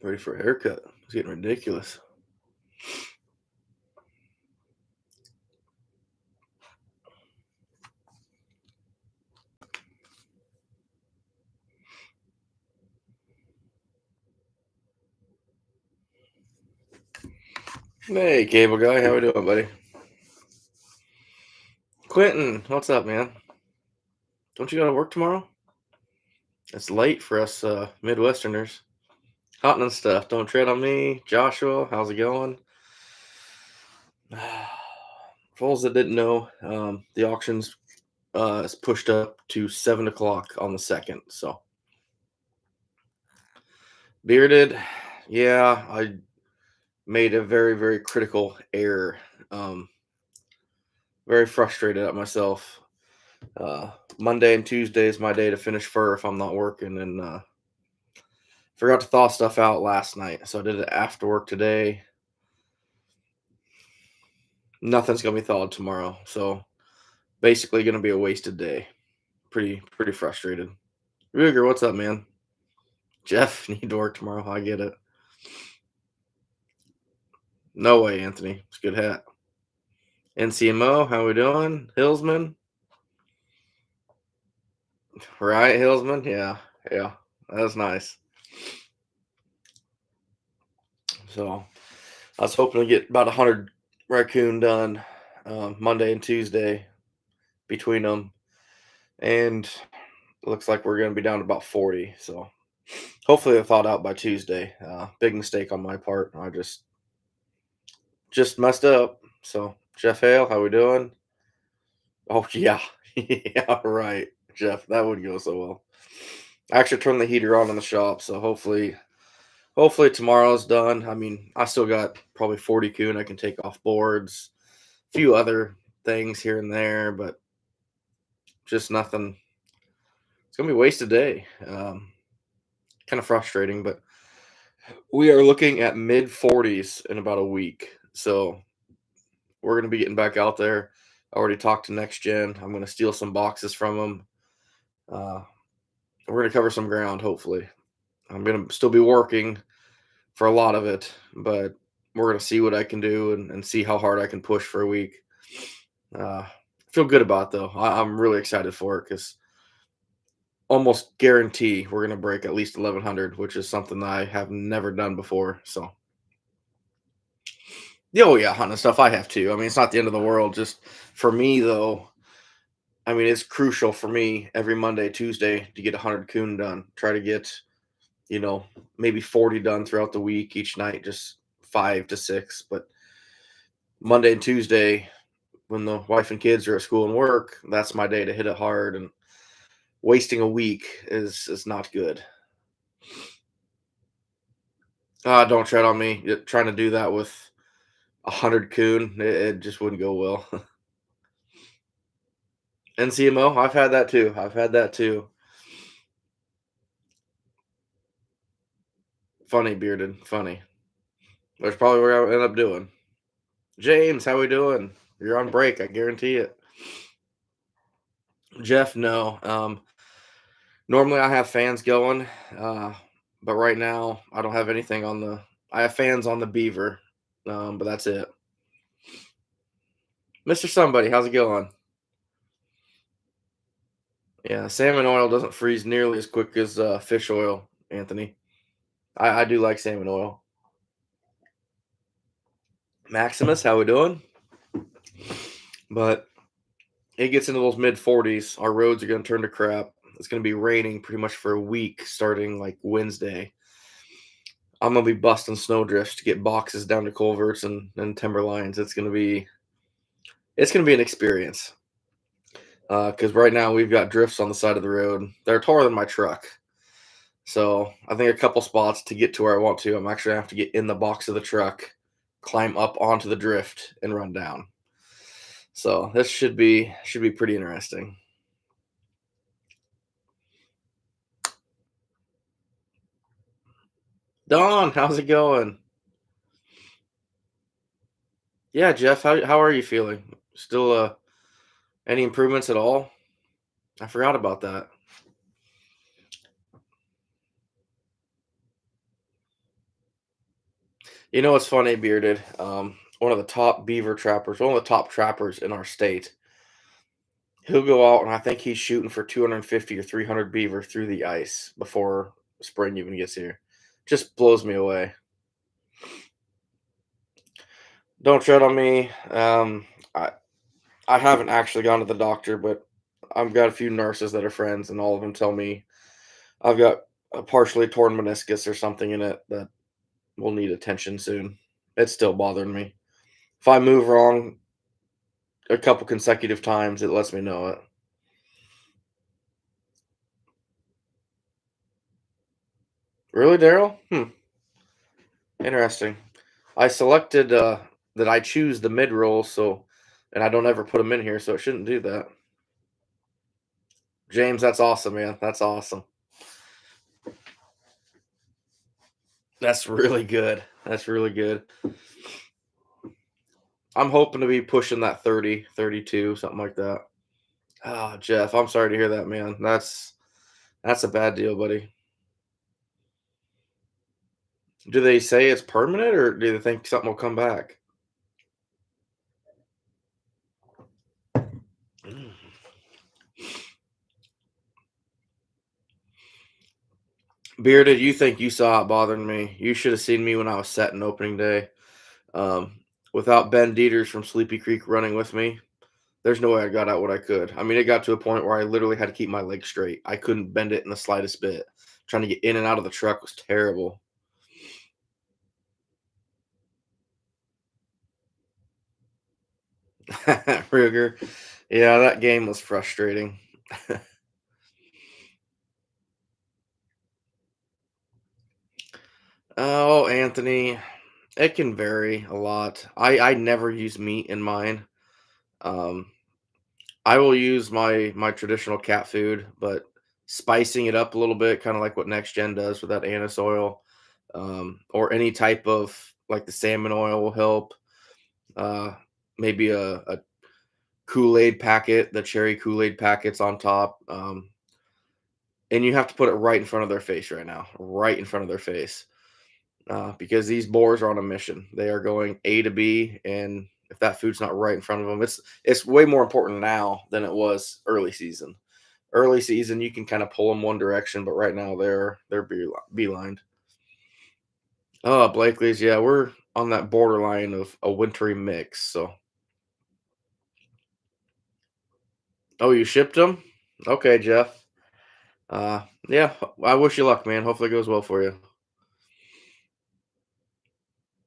Ready for a haircut. It's getting ridiculous. Hey, cable guy, how we doing, buddy? Quentin, what's up, man? Don't you go to work tomorrow? It's late for us Midwesterners. Hot and stuff. Don't tread on me. Joshua, how's it going? For those that didn't know, the auctions is pushed up to 7 o'clock on the second. So bearded, yeah, I made a very, very critical error. Um, very frustrated at myself. Monday and Tuesday is my day to finish fur if I'm not working, and forgot to thaw stuff out last night, so I did it after work today. Nothing's gonna be thawed tomorrow, so basically gonna be a wasted day. Pretty frustrated. Ruger, what's up, man? Jeff, need to work tomorrow. I get it. No way, Anthony. It's a good hat. NCMO, how we doing? Hillsman, right? Hillsman, yeah. That's nice. So I was hoping to get about 100 raccoon done Monday and Tuesday between them, and it looks like we're going to be down to about 40. So hopefully they're thawed out by Tuesday. Big mistake on my part. I just messed up. So Jeff Hale, how we doing? Oh yeah, yeah, right, Jeff. That would go so well. I actually turned the heater on in the shop, so hopefully tomorrow's done. I mean, I still got probably 40 coon I can take off boards, a few other things here and there, but just nothing. It's gonna be a wasted day. Kind of frustrating, but we are looking at mid 40s in about a week. So we're going to be getting back out there. I already talked to Next Gen. I'm going to steal some boxes from them. Uh, we're going to cover some ground, hopefully. I'm going to still be working for a lot of it, but we're going to see what I can do and see how hard I can push for a week. Feel good about it, though. I'm really excited for it because almost guarantee we're going to break at least 1100, which is something that I have never done before. So yeah, oh yeah, hunting stuff I have too. I mean, it's not the end of the world. Just for me though, I mean, it's crucial for me every Monday, Tuesday to get 100 coon done. Try to get, you know, maybe 40 done throughout the week each night, just 5 to 6. But Monday and Tuesday, when the wife and kids are at school and work, that's my day to hit it hard. And wasting a week is not good. Don't tread on me. Trying to do that with 100 coon, it just wouldn't go well. NCMO, I've had that too. I've had that too. Funny, bearded, funny. That's probably what I'll end up doing. James, how we doing? You're on break, I guarantee it. Jeff, no. Normally I have fans going, uh, but right now I don't have anything on the. I have fans on the Beaver, but that's it. Mister Somebody, how's it going? Yeah, salmon oil doesn't freeze nearly as quick as fish oil, Anthony. I do like salmon oil. Maximus, how we doing? But it gets into those mid 40s. Our roads are going to turn to crap. It's going to be raining pretty much for a week starting like Wednesday. I'm going to be busting snowdrifts to get boxes down to culverts and timber lines. It's going to be an experience. Because right now we've got drifts on the side of the road. They're taller than my truck. So I think a couple spots to get to where I want to. I'm actually going to have to get in the box of the truck, climb up onto the drift, and run down. So this should be pretty interesting. Don, how's it going? Yeah, Jeff, how are you feeling? Still any improvements at all? I forgot about that. You know what's funny, Bearded? One of the top beaver trappers, one of the top trappers in our state, he'll go out and I think he's shooting for 250 or 300 beaver through the ice before spring even gets here. Just blows me away. Don't tread on me. I haven't actually gone to the doctor, but I've got a few nurses that are friends, and all of them tell me I've got a partially torn meniscus or something in it that will need attention soon. It's still bothering me. If I move wrong a couple consecutive times, it lets me know it. Really, Daryl? Interesting. I selected that I choose the mid roll, so and I don't ever put them in here, so it shouldn't do that. James, that's awesome, man. That's awesome. That's really good. That's really good. I'm hoping to be pushing that 30, 32, something like that. Ah, Jeff, I'm sorry to hear that, man. That's a bad deal, buddy. Do they say it's permanent or do they think something will come back? Mm. Bearded, you think you saw it bothering me. You should have seen me when I was setting opening day. Um, Without Ben Dieters from Sleepy Creek running with me, there's no way I got out what I could. I mean, it got to a point where I literally had to keep my leg straight. I couldn't bend it in the slightest bit. Trying to get in and out of the truck was terrible. Ruger. Yeah, that game was frustrating. Oh, Anthony, it can vary a lot. I never use meat in mine. Um, I will use my traditional cat food, but spicing it up a little bit, kind of like what Next Gen does with that anise oil, or any type of like the salmon oil will help. Uh, Maybe a Kool Aid packet, the cherry Kool Aid packets on top. And you have to put it right in front of their face right now, right in front of their face, because these boars are on a mission. They are going A to B, and if that food's not right in front of them, it's way more important now than it was early season. Early season, you can kind of pull them one direction, but right now they're beelined. Oh, Blakely's, yeah, we're on that borderline of a wintry mix. So, oh, you shipped them? Okay, Jeff. Yeah, I wish you luck, man. Hopefully, it goes well for you.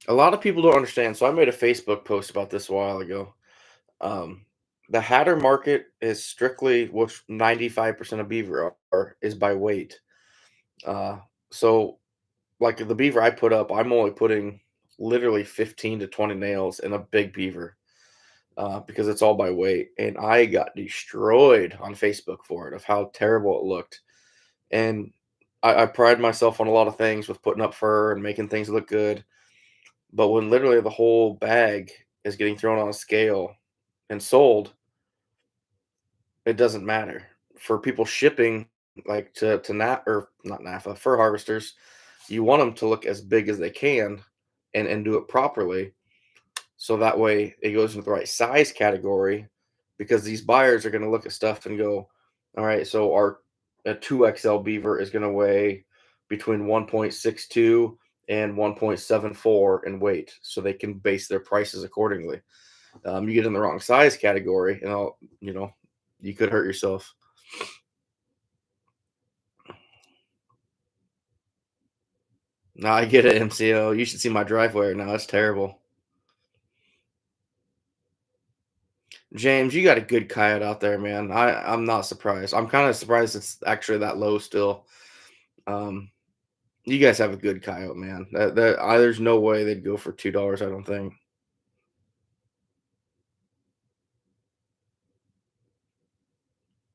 A lot of people don't understand. So, I made a Facebook post about this a while ago. Um, the Hatter market is strictly, which 95% of beaver is by weight. Uh, so like the beaver I put up, I'm only putting literally 15 to 20 nails in a big beaver, because it's all by weight. And I got destroyed on Facebook for it of how terrible it looked. And I pride myself on a lot of things with putting up fur and making things look good. But when literally the whole bag is getting thrown on a scale and sold, it doesn't matter. For people shipping, like to NAF or not NAFA, fur harvesters, you want them to look as big as they can and do it properly. So that way it goes into the right size category, because these buyers are going to look at stuff and go, all right, so our a 2XL beaver is going to weigh between 1.62 and 1.74 in weight. So they can base their prices accordingly. You get in the wrong size category and you could hurt yourself. No, I get it, MCO. You should see my driveway right now. It's terrible. James, you got a good coyote out there, man. I'm not surprised. I'm kind of surprised it's actually that low still. Um, you guys have a good coyote, man. There's no way they'd go for $2. I don't think.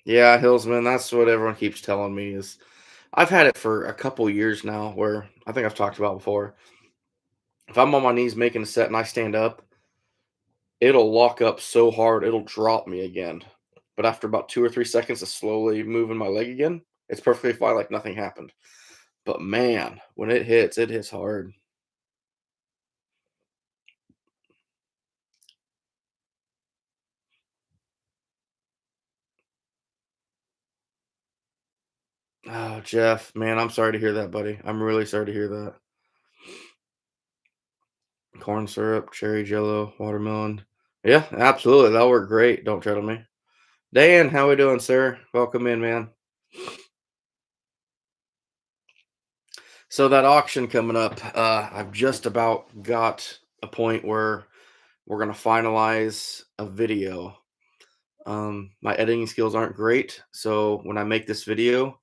Yeah, Hillsman. That's what everyone keeps telling me. Is I've had it for a couple years now. Where I think I've talked about before. If I'm on my knees making a set and I stand up, it'll lock up so hard it'll drop me again. But after about 2 or 3 seconds of slowly moving my leg again, it's perfectly fine, like nothing happened. But man, when it hits hard. Oh, Jeff, man, I'm sorry to hear that, buddy. I'm really sorry to hear that. Corn syrup, cherry jello, watermelon. Yeah, absolutely. That'll work great. Don't tell me. Dan, how we doing, sir? Welcome in, man. So that auction coming up, I've just about got a point where we're gonna finalize a video. My editing skills aren't great, so when I make this video,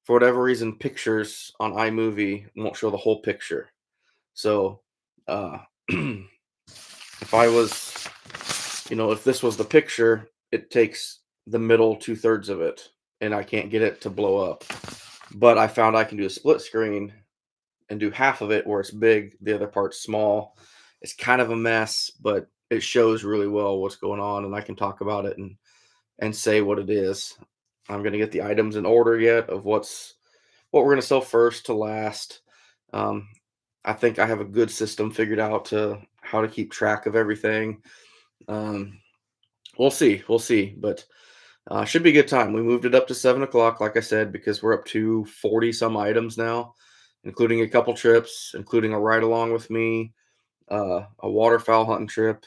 for whatever reason, pictures on iMovie won't show the whole picture. So, uh, if I was, if this was the picture, it takes the middle two thirds of it, and I can't get it to blow up. But I found I can do a split screen and do half of it where it's big, the other part's small. It's kind of a mess, but it shows really well what's going on, and I can talk about it and say what it is. I'm gonna get the items in order yet of what we're gonna sell first to last. Um, I think I have a good system figured out to how to keep track of everything. Um, we'll see, but should be a good time. We moved it up to 7 o'clock, like I said, because we're up to 40 some items now, including a couple trips, including a ride along with me, a waterfowl hunting trip,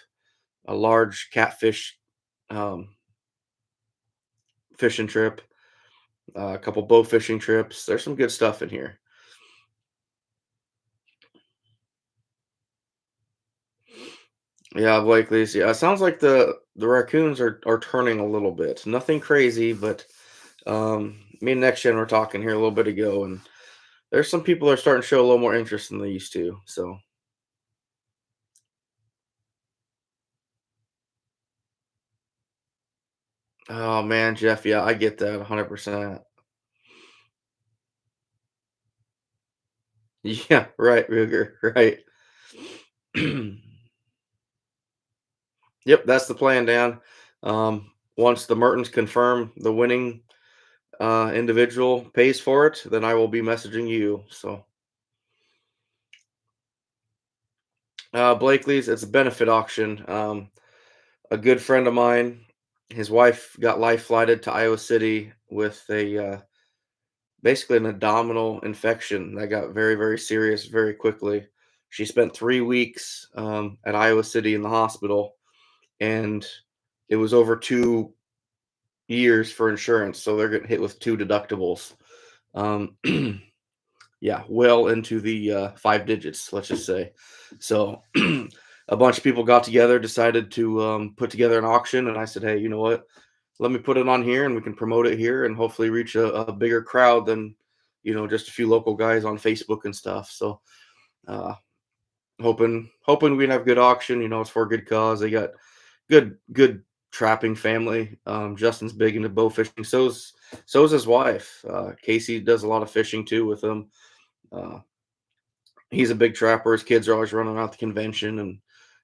a large catfish um, fishing trip, a couple bow fishing trips. There's some good stuff in here. Yeah, Blakely's. Yeah, it sounds like the raccoons are turning a little bit. Nothing crazy, but me and Next Gen were talking here a little bit ago, and there's some people that are starting to show a little more interest than they used to. So, oh man, Jeff, yeah, I get that 100%. Yeah, right, Ruger, right. Yep, that's the plan, Dan. Once the Mertens confirm the winning individual pays for it, then I will be messaging you. So, Blakely's, it's a benefit auction. A good friend of mine, his wife got life flighted to Iowa City with a basically an abdominal infection that got very, very serious very quickly. She spent 3 weeks at Iowa City in the hospital, and it was over 2 years for insurance. So they're getting hit with two deductibles. Um, yeah, well into the five digits, let's just say. So a bunch of people got together, decided to put together an auction, and I said, hey, you know what? Let me put it on here, and we can promote it here, and hopefully reach a bigger crowd than just a few local guys on Facebook and stuff. So uh, hoping we can have good auction. It's for a good cause. They got good trapping family. Justin's big into bow fishing. So's his wife. Casey does a lot of fishing too with him. Uh, he's a big trapper. His kids are always running out the convention, and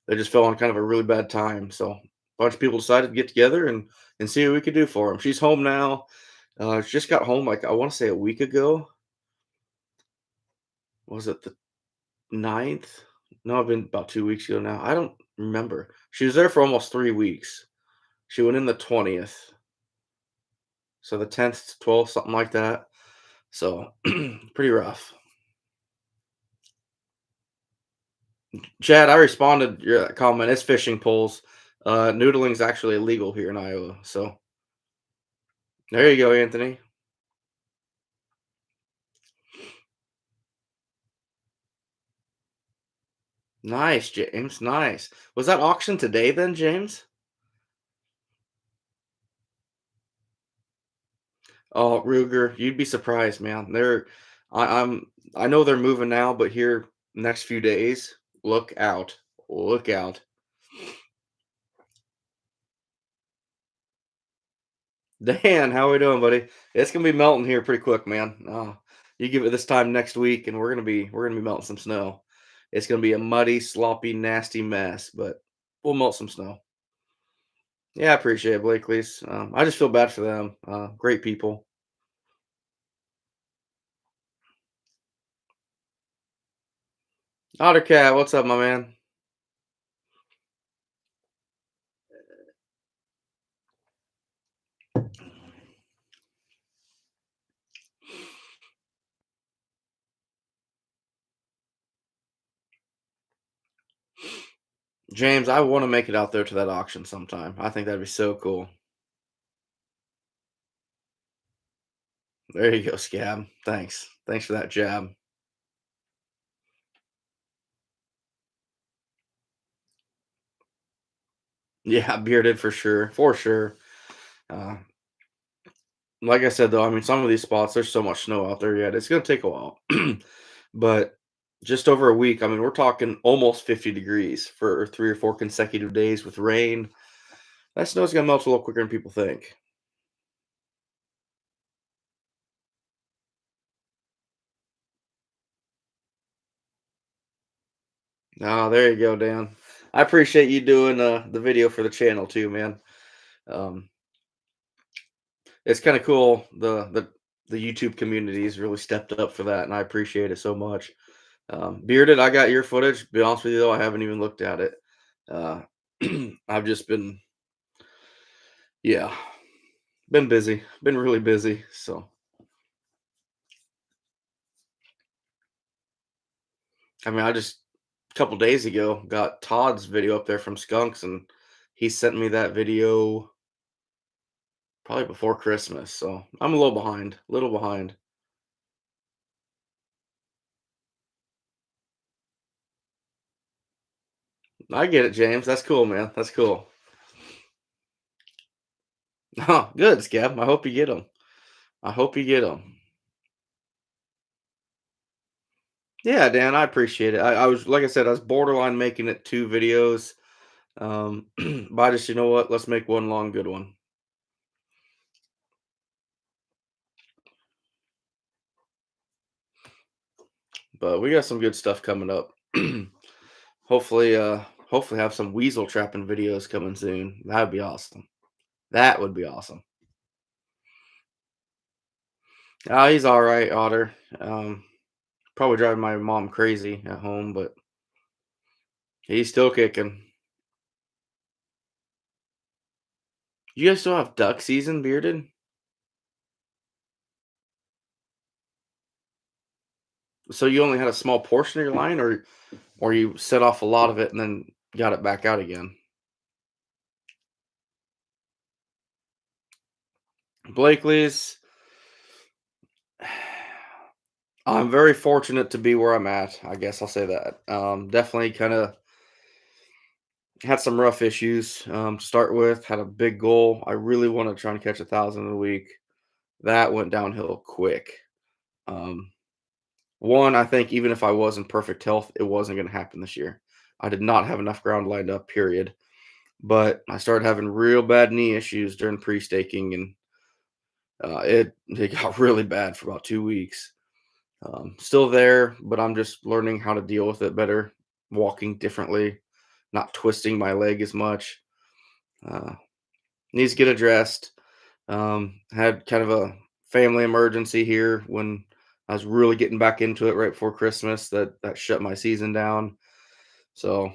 they just fell on kind of a really bad time. So a bunch of people decided to get together and see what we could do for him. She's home now. She just got home like I want to say a week ago. Was it the ninth? No, it's been about 2 weeks ago now. I don't remember. She was there for almost 3 weeks. She went in the 20th, so the 10th, 12th, something like that. So pretty rough. Chad, I responded your comment. It's fishing poles. Noodling's actually illegal here in Iowa. So there you go, Anthony. Nice, James. Nice. Was that auction today then, James? Oh, Ruger, you'd be surprised, man. I know they're moving now, but here next few days, look out. Look out. Dan, how we doing, buddy? It's gonna be melting here pretty quick, man. You give it this time next week, and we're gonna be melting some snow. It's gonna be a muddy, sloppy, nasty mess, but we'll melt some snow. Yeah, I appreciate it, Blakely's. I just feel bad for them. Great people. Otter Cat, what's up, my man? James, I want to make it out there to that auction sometime. I think that'd be so cool. There you go, Scab. Thanks. Thanks for that jab. Yeah, bearded for sure. For sure. Uh, like I said, though, I mean, some of these spots, there's so much snow out there yet. It's going to take a while. But just over a week, I mean, we're talking almost 50 degrees for 3 or 4 consecutive days with rain. That snow's going to melt a little quicker than people think. Oh, there you go, Dan. I appreciate you doing the video for the channel too, man. Um, it's kind of cool. The YouTube community has really stepped up for that, and I appreciate it so much. Bearded, I got your footage. Be honest with you though, I haven't even looked at it. Uh, I've just been, yeah, been busy, been really busy. So, I mean, I just a couple days ago got Todd's video up there from Skunks, and he sent me that video probably before Christmas. So I'm a little behind, little behind. I get it, James. That's cool, man. That's cool. Oh, good, Scab. I hope you get them. I hope you get them. Yeah, Dan, I appreciate it. I was, like I said, I was borderline making it 2 videos. But I just, you know what? Let's make one long, good one. But we got some good stuff coming up. hopefully, hopefully have some weasel trapping videos coming soon. That'd be awesome. That would be awesome. He's all right, Otter. Probably driving my mom crazy at home, but he's still kicking. You guys still have duck season, bearded? So you only had a small portion of your line, or you set off a lot of it and then got it back out again? Blakely's. I'm very fortunate to be where I'm at. I guess I'll say that. Definitely kind of had some rough issues to start with. Had a big goal. I really wanted to try and catch 1,000 a week. That went downhill quick. Um, One, I think even if I was in perfect health, it wasn't going to happen this year. I did not have enough ground lined up, period. But I started having real bad knee issues during pre-staking, and it got really bad for about 2 weeks. Still there, but I'm just learning how to deal with it better, walking differently, not twisting my leg as much. Uh, Needs to get addressed. Had kind of a family emergency here when I was really getting back into it right before Christmas. That shut my season down. So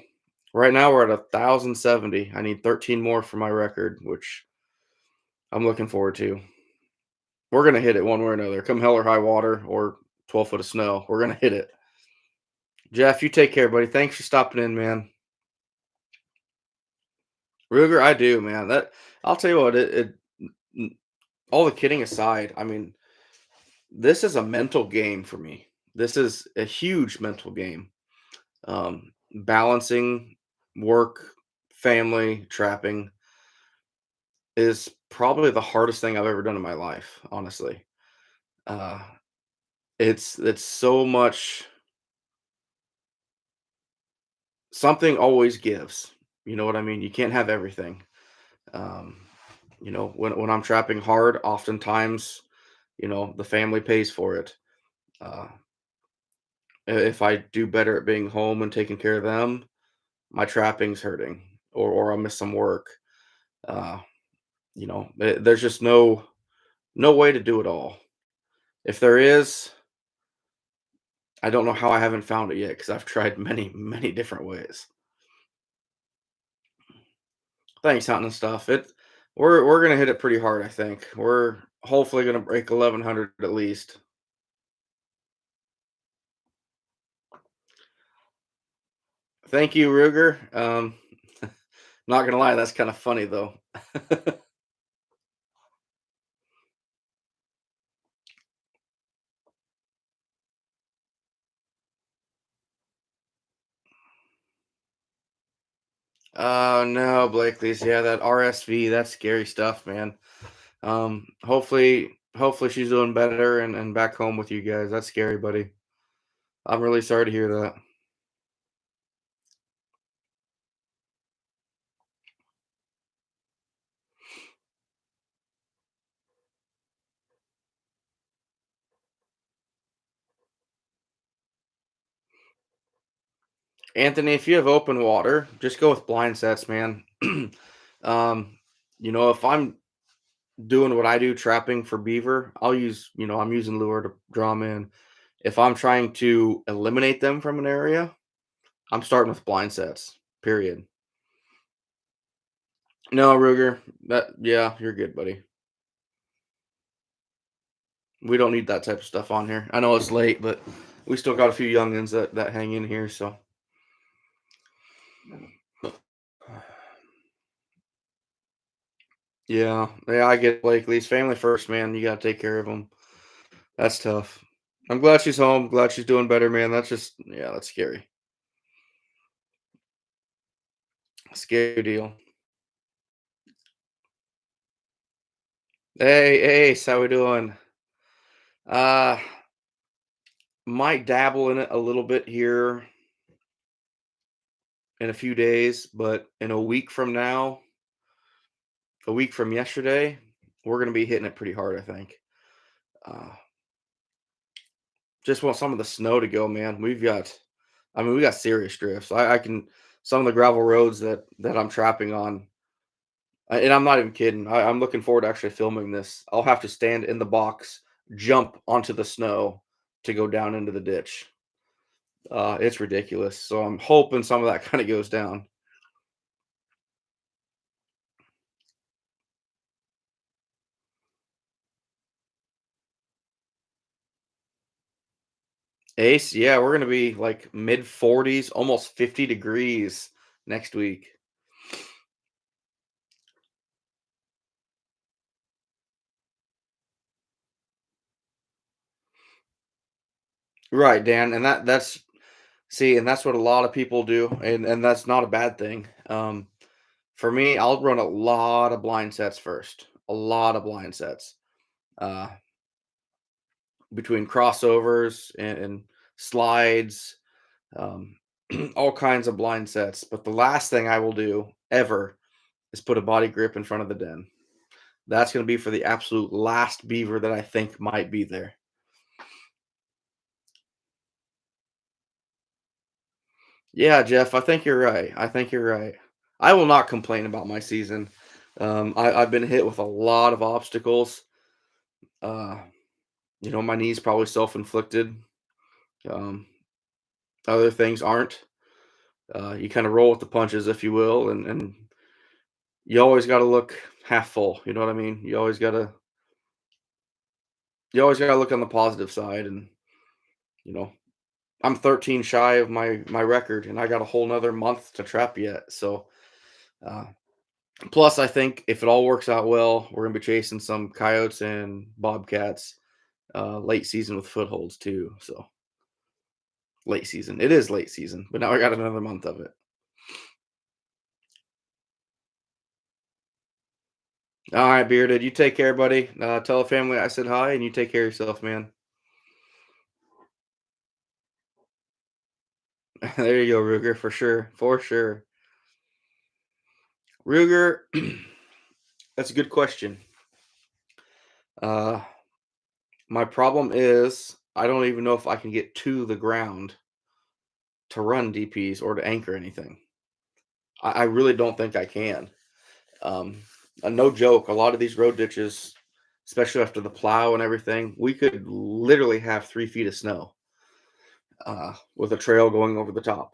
right now we're at 1,070. I need 13 more for my record, which I'm looking forward to. We're gonna hit it one way or another. Come hell or high water or 12 foot of snow, we're gonna hit it. Jeff, you take care, buddy. Thanks for stopping in, man. Ruger, I do, man. That I'll tell you what. All the kidding aside, I mean, this is a mental game for me. This is a huge mental game. Balancing work, family, trapping is probably the hardest thing I've ever done in my life. Honestly, uh, it's so much. Something always gives. You know what I mean? You can't have everything. Um, when I'm trapping hard, oftentimes, the family pays for it. Uh, if I do better at being home and taking care of them, my trapping's hurting, or I'll miss some work. Uh, there's just no way to do it all. If there is, I don't know how I haven't found it yet because I've tried many many different ways. Thanks, hunting and stuff. We're gonna hit it pretty hard. I think we're hopefully gonna break 1,100 at least. Thank you, Ruger. Not gonna lie, that's kind of funny though. Oh no, Blakely's yeah, that RSV, that's scary stuff, man. Hopefully she's doing better and back home with you guys. That's scary, buddy. I'm really sorry to hear that. Anthony, if you have open water, just go with blind sets, man. um, if I'm doing what I do, trapping for beaver, I'm using lure to draw 'em in. If I'm trying to eliminate them from an area, I'm starting with blind sets. Period. No, Ruger. Yeah, you're good, buddy. We don't need that type of stuff on here. I know it's late, but we still got a few youngins that hang in here. So yeah, I get Blakely's family first, man. You gotta take care of them. That's tough. I'm glad she's home. Glad she's doing better, man. That's just yeah, that's scary. Scary deal. Hey, Ace, how we doing? Uh, might dabble in it a little bit here in a few days, but in a week from yesterday, we're gonna be hitting it pretty hard, I think. Uh, just want some of the snow to go, man. We got serious drifts. I can some of the gravel roads that I'm trapping on, and I'm not even kidding. I'm looking forward to actually filming this. I'll have to stand in the box, jump onto the snow to go down into the ditch. It's ridiculous. So I'm hoping some of that kind of goes down. Ace, yeah, we're gonna be like mid 40s, almost 50 degrees next week. Right, Dan, and that's see, and that's what a lot of people do, and that's not a bad thing. For me, I'll run a lot of blind sets first, a lot of blind sets, uh, between crossovers and slides, um, all kinds of blind sets. But the last thing I will do ever is put a body grip in front of the den. That's going to be for the absolute last beaver that I think might be there. Yeah, Jeff, I think you're right. I think you're right. I will not complain about my season. I've been hit with a lot of obstacles. Uh, my knees probably self-inflicted. Um, Other things aren't. You kind of roll with the punches, if you will, and you always got to look half full. You know what I mean? You always got to look on the positive side, and you know, I'm 13 shy of my record, and I got a whole nother month to trap yet. So, uh, plus, I think if it all works out well, we're gonna be chasing some coyotes and bobcats late season with footholds too. So late season, it is late season, but now I got another month of it. All right, bearded, you take care, buddy. Tell the family I said hi, and you take care of yourself, man. There you go, Ruger, for sure, for sure. Ruger, that's a good question. Uh, my problem is I don't even know if I can get to the ground to run DPs or to anchor anything. I really don't think I can. Um, no joke, a lot of these road ditches, especially after the plow and everything, we could literally have 3 feet of snow with a trail going over the top.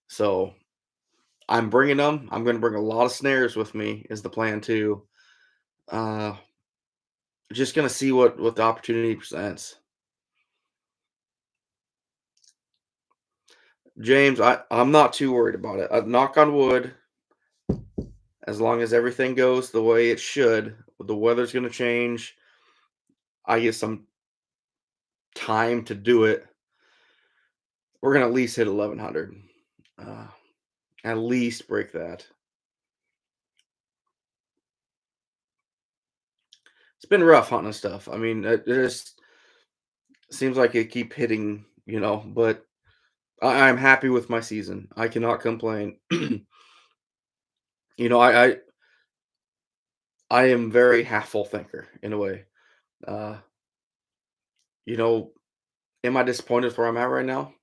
So I'm bringing them. I'm going to bring a lot of snares with me. Is the plan too? Uh, just going to see what the opportunity presents. James, I'm not too worried about it. Knock on wood, as long as everything goes the way it should, the weather's gonna change. I get some time to do it. We're gonna at least hit 1100. Uh, at least break that. It's been rough hunting and stuff. I mean, it just seems like it keep hitting, but I'm happy with my season. I cannot complain. you know, I, I I am very half full thinker in a way. Uh, you know, am I disappointed with where I'm at right now?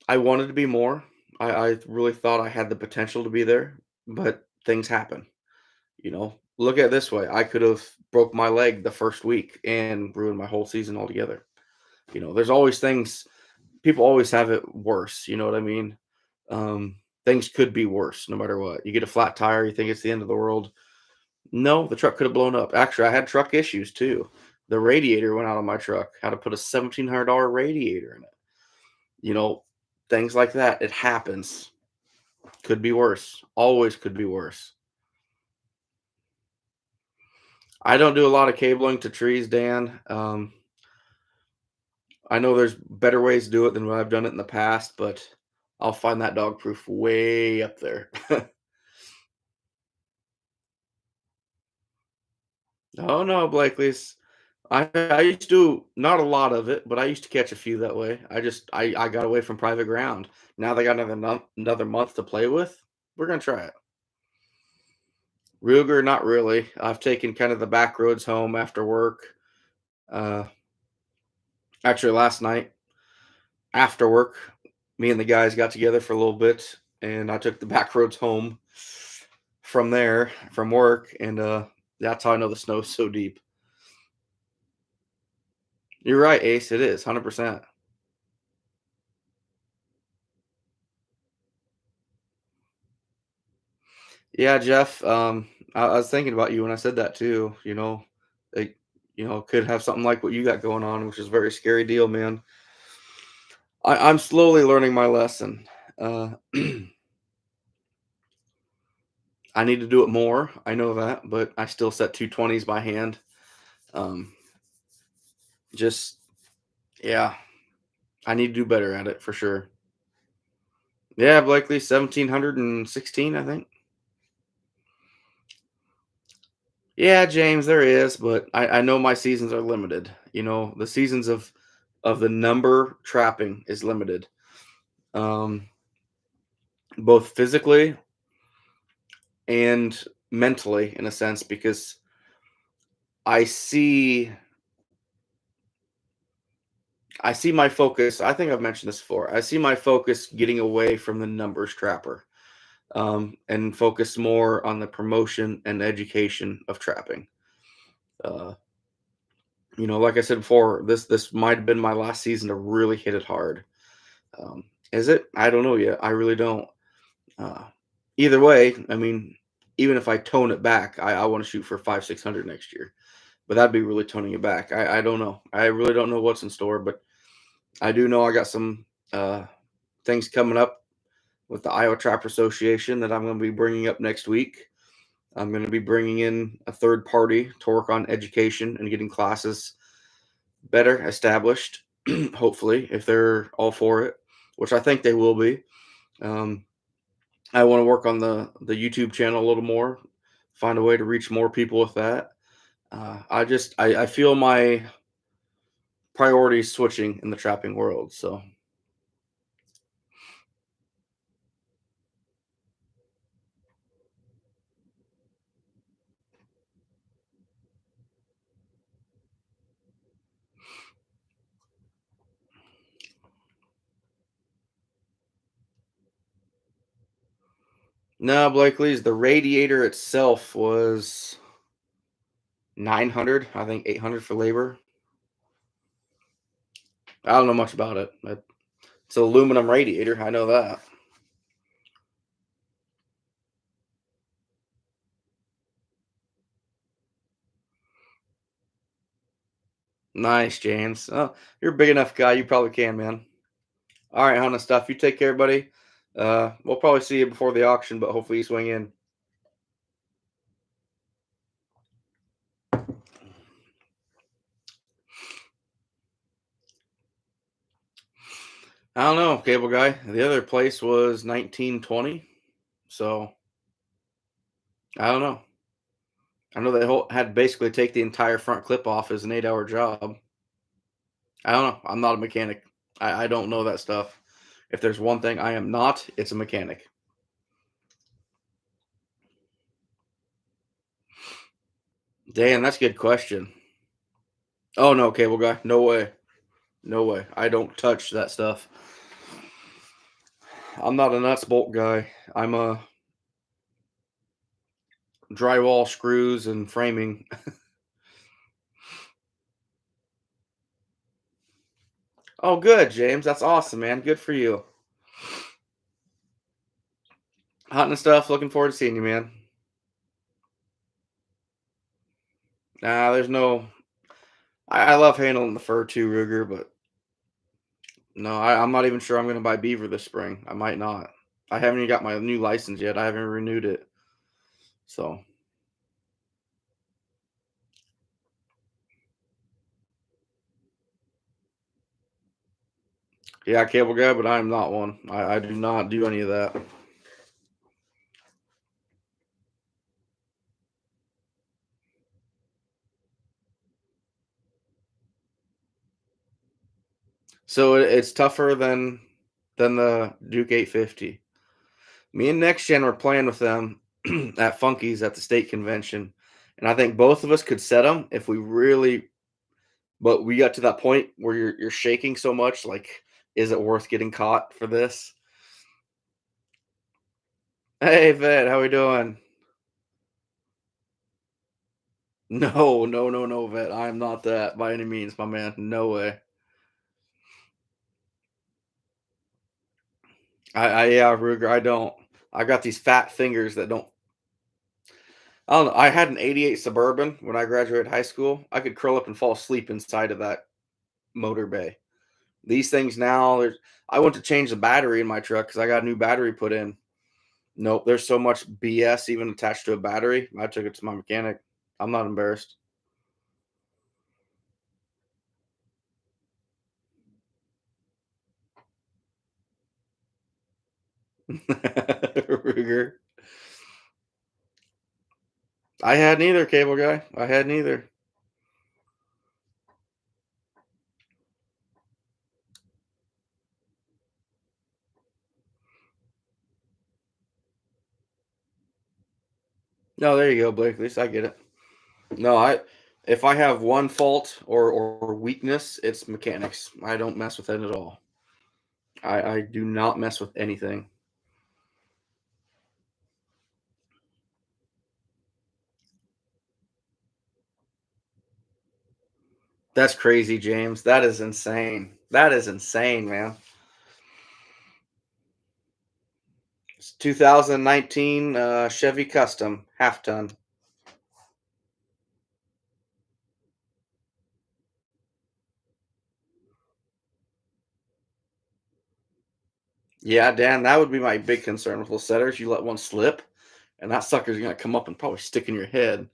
I wanted to be more. I really thought I had the potential to be there, but things happen. Look at it this way: I could have broke my leg the first week and ruined my whole season altogether. There's always things. People always have it worse. You know what I mean? Things could be worse no matter what. You get a flat tire, you think it's the end of the world. No, the truck could have blown up. Actually, I had truck issues too. The radiator went out on my truck. Had to put a $1,700 radiator in it. You know, things like that. It happens. Could be worse. Always could be worse. I don't do a lot of cabling to trees, Dan. I know there's better ways to do it than what I've done it in the past, but I'll find that dog proof way up there. Oh no, Blakely's. I used to do not a lot of it, but I used to catch a few that way. I got away from private ground. Now they got another month to play with. We're gonna try it. Ruger, not really. I've taken kind of the back roads home after work. Uh, actually, last night after work, me and the guys got together for a little bit, and I took the back roads home from there from work, and that's how I know the snow's so deep. You're right, Ace. It is 100%. Yeah, Jeff. I was thinking about you when I said that too. It, could have something like what you got going on, which is a very scary deal, man. I'm slowly learning my lesson. Uh, I need to do it more. I know that, but I still set 220s by hand. Um, just yeah, I need to do better at it for sure. Yeah, Blakely 1716, I think. Yeah, James, there is, but I know my seasons are limited. The seasons of the number trapping is limited. Um, both physically and mentally in a sense because I see I see my focus. I think I've mentioned this before. I see my focus getting away from the numbers trapper, and focus more on the promotion and education of trapping. Uh, like I said before, this might have been my last season to really hit it hard. Is it? I don't know yet. I really don't. Uh, Either way, I mean, even if I tone it back, I want to shoot for 500, 600 next year. But that'd be really toning it back. I don't know. I really don't know what's in store, but I do know I got some things coming up with the Iowa Trapper Association that I'm going to be bringing up next week. I'm going to be bringing in a third party to work on education and getting classes better established. Hopefully, if they're all for it, which I think they will be. Um, I want to work on the YouTube channel a little more, find a way to reach more people with that. I feel my priorities switching in the trapping world. So no, Blakely's the radiator itself was 900. I think 800 for labor. I don't know much about it. But it's an aluminum radiator. I know that. Nice, James. Oh, you're a big enough guy. You probably can, man. All right, Hannah stuff. You take care, buddy. We'll probably see you before the auction, but hopefully you swing in. I don't know, cable guy. The other place was 1920, so I don't know. I know they had to basically take the entire front clip off as an 8-hour job. I don't know. I'm not a mechanic. I don't know that stuff. If there's one thing I am not, it's a mechanic. Damn, that's a good question. Oh no, cable guy. No way. No way. I don't touch that stuff. I'm not a nuts bolt guy. I'm a drywall, screws, and framing. Oh, good, James. That's awesome, man. Good for you. Hunting and stuff. Looking forward to seeing you, man. Nah, there's no. I love handling the fur too, Ruger, but no, I'm not even sure I'm going to buy beaver this spring. I might not. I haven't even got my new license yet. I haven't renewed it. So, yeah, cable guy, but I'm not one. I do not do any of that. So it's tougher than the Duke 850. Me and Next Gen were playing with them at Funky's at the state convention, and I think both of us could set them if we really. But we got to that point where you're shaking so much, like, is it worth getting caught for this? Hey, Vet, how we doing? No, no, no, no, Vet. I am not that by any means, my man. No way. Yeah, Ruger, I don't. I got these fat fingers that don't. I don't know. I had an '88 Suburban when I graduated high school. I could curl up and fall asleep inside of that motor bay. These things now, I went to change the battery in my truck because I got a new battery put in. Nope, there's so much BS even attached to a battery. I took it to my mechanic. I'm not embarrassed. Ruger. I had neither, cable guy. I had neither. No, there you go, Blake. At least I get it. No, if I have one fault or weakness, it's mechanics. I don't mess with it at all. I do not mess with anything. That's crazy, James. That is insane. That is insane, man. It's 2019 Chevy Custom half ton. Yeah, Dan, that would be my big concern with those setters. You let one slip, and that sucker's gonna come up and probably stick in your head.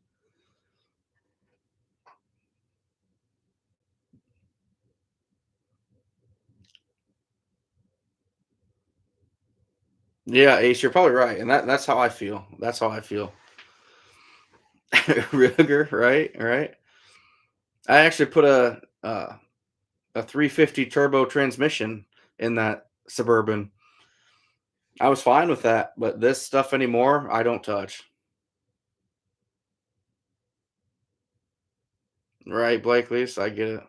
Yeah, Ace, you're probably right, and that's how I feel. That's how I feel. Ruger, right, right. I actually put a 350 turbo transmission in that Suburban. I was fine with that, but this stuff anymore, I don't touch. Right, Blakely, so I get it.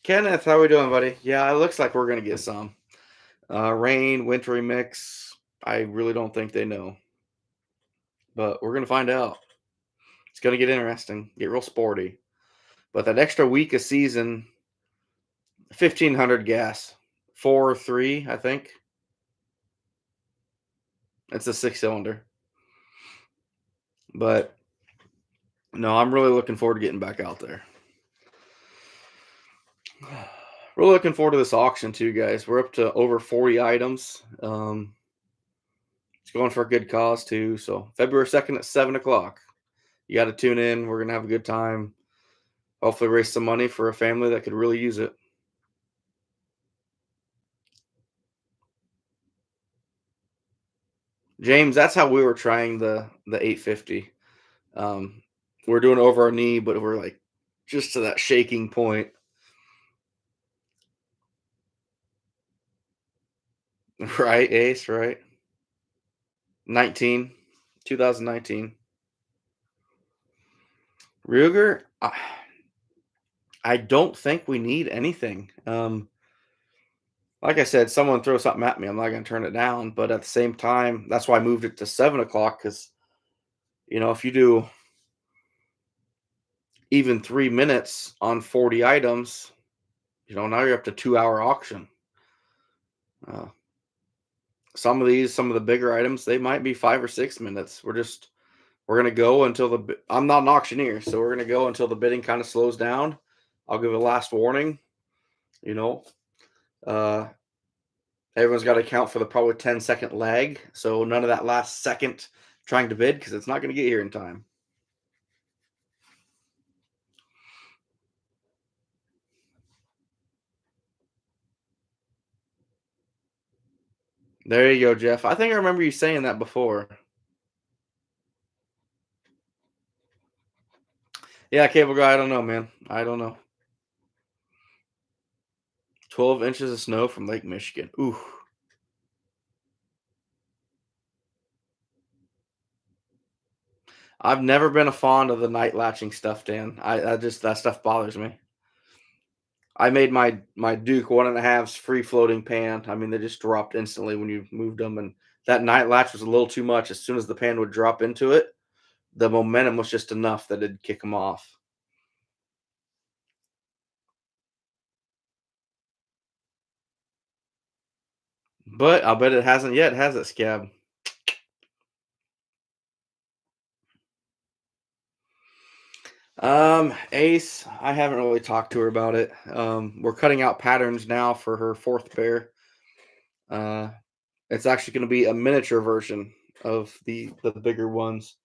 Kenneth, how we doing, buddy? Yeah, it looks like we're gonna get some rain, wintry mix. I really don't think they know, but we're gonna find out. It's gonna get interesting, get real sporty. But that extra week of season, 1500 gas, 4.3, I think. It's a 6 cylinder. But no, I'm really looking forward to getting back out there. We're looking forward to this auction too, guys. We're up to over 40 items. It's going for a good cause too. So February 2nd at 7 o'clock. You got to tune in. We're gonna have a good time. Hopefully, raise some money for a family that could really use it. James, that's how we were trying the 850. We're doing over our knee, but we're like just to that shaking point. Right, Ace, right? 19, 2019. Ruger, I don't think we need anything. Like I said, someone throw something at me, I'm not going to turn it down. But at the same time, that's why I moved it to 7 o'clock because, if you do even 3 minutes on 40 items, now you're up to 2 hour auction. Uh, some of the bigger items, they might be 5 or 6 minutes. We're gonna go until I'm not an auctioneer, so we're gonna go until the bidding kind of slows down. I'll give a last warning. You know, uh, everyone's got to account for the probably 10-second lag, so none of that last second trying to bid because it's not going to get here in time. There you go, Jeff. I think I remember you saying that before. Yeah, cable guy. I don't know, man. I don't know. 12 inches of snow from Lake Michigan. Ooh. I've never been a fond of the night latching stuff, Dan. I just that stuff bothers me. I made my Duke 1.5s free floating pan. I mean, they just dropped instantly when you moved them, and that night latch was a little too much. As soon as the pan would drop into it, the momentum was just enough that it'd kick them off. But I'll bet it hasn't yet, has it, Scab? Ace, I haven't really talked to her about it. We're cutting out patterns now for her fourth pair. Uh, it's actually going to be a miniature version of the bigger ones.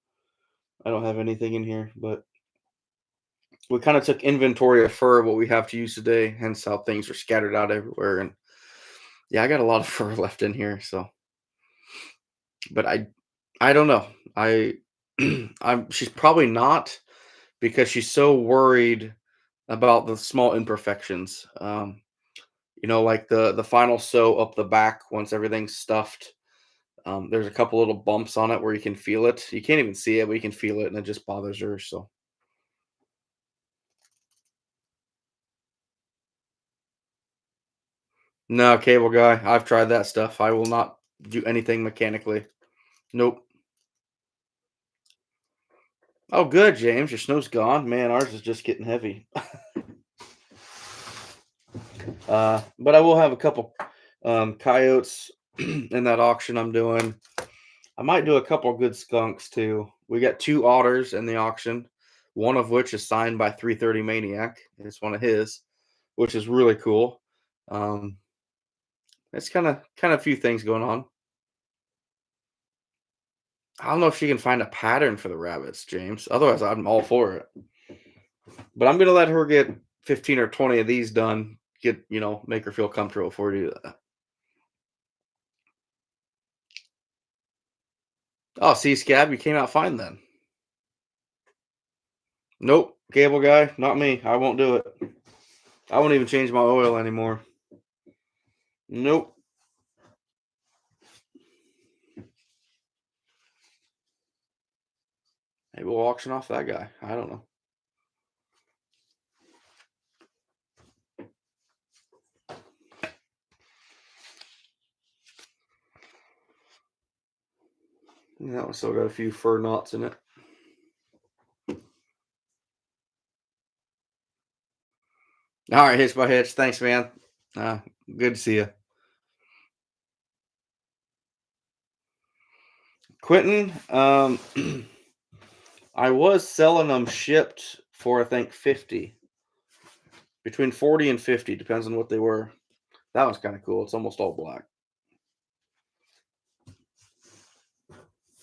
I don't have anything in here, but we kind of took inventory of fur, what we have to use today, hence how things are scattered out everywhere. And yeah, I got a lot of fur left in here, so but I don't know. She's probably not because she's so worried about the small imperfections. Like the final sew up the back once everything's stuffed. There's a couple little bumps on it where you can feel it. You can't even see it, but you can feel it, and it just bothers her. So no, cable guy. I've tried that stuff. I will not do anything mechanically. Nope. Oh, good, James. Your snow's gone. Man, ours is just getting heavy. But I will have a couple coyotes in that auction I'm doing. I might do a couple good skunks too. We got two otters in the auction, one of which is signed by 330 Maniac. It's one of his, which is really cool. Um, it's kind of a few things going on. I don't know if she can find a pattern for the rabbits, James. Otherwise, I'm all for it. But I'm gonna let her get 15 or 20 of these done. Make her feel comfortable before we do that. Oh, see, Scab, you came out fine then. Nope, cable guy, not me. I won't do it. I won't even change my oil anymore. Nope. Maybe we'll auction off that guy. I don't know. That one still got a few fur knots in it. All right, Hitch by Hitch. Thanks, man. Good to see you. Quentin, I was selling them shipped for I think 50. Between 40 and 50, depends on what they were. That one's kind of cool. It's almost all black.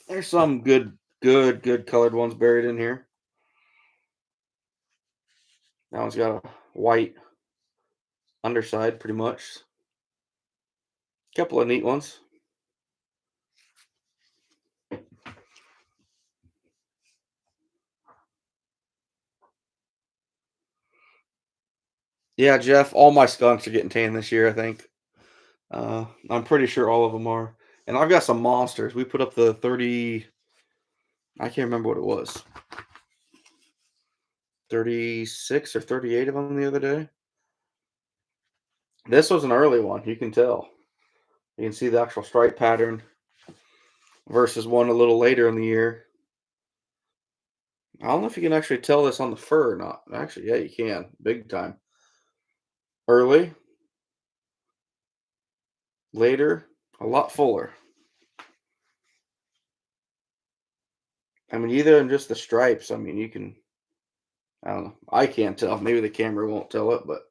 There's some good colored ones buried in here. That one's got a white underside, pretty much. Couple of neat ones. Yeah, Jeff, all my skunks are getting tan this year, I think. I'm pretty sure all of them are. And I've got some monsters. We put up the 30, I can't remember what it was. 36 or 38 of them the other day. This was an early one, you can tell. You can see the actual stripe pattern versus one a little later in the year. I don't know if you can actually tell this on the fur or not. Actually, yeah, you can. Big time. Early, later, a lot fuller. I mean, either in just the stripes, I mean, you can, I don't know. I can't tell. Maybe the camera won't tell it, but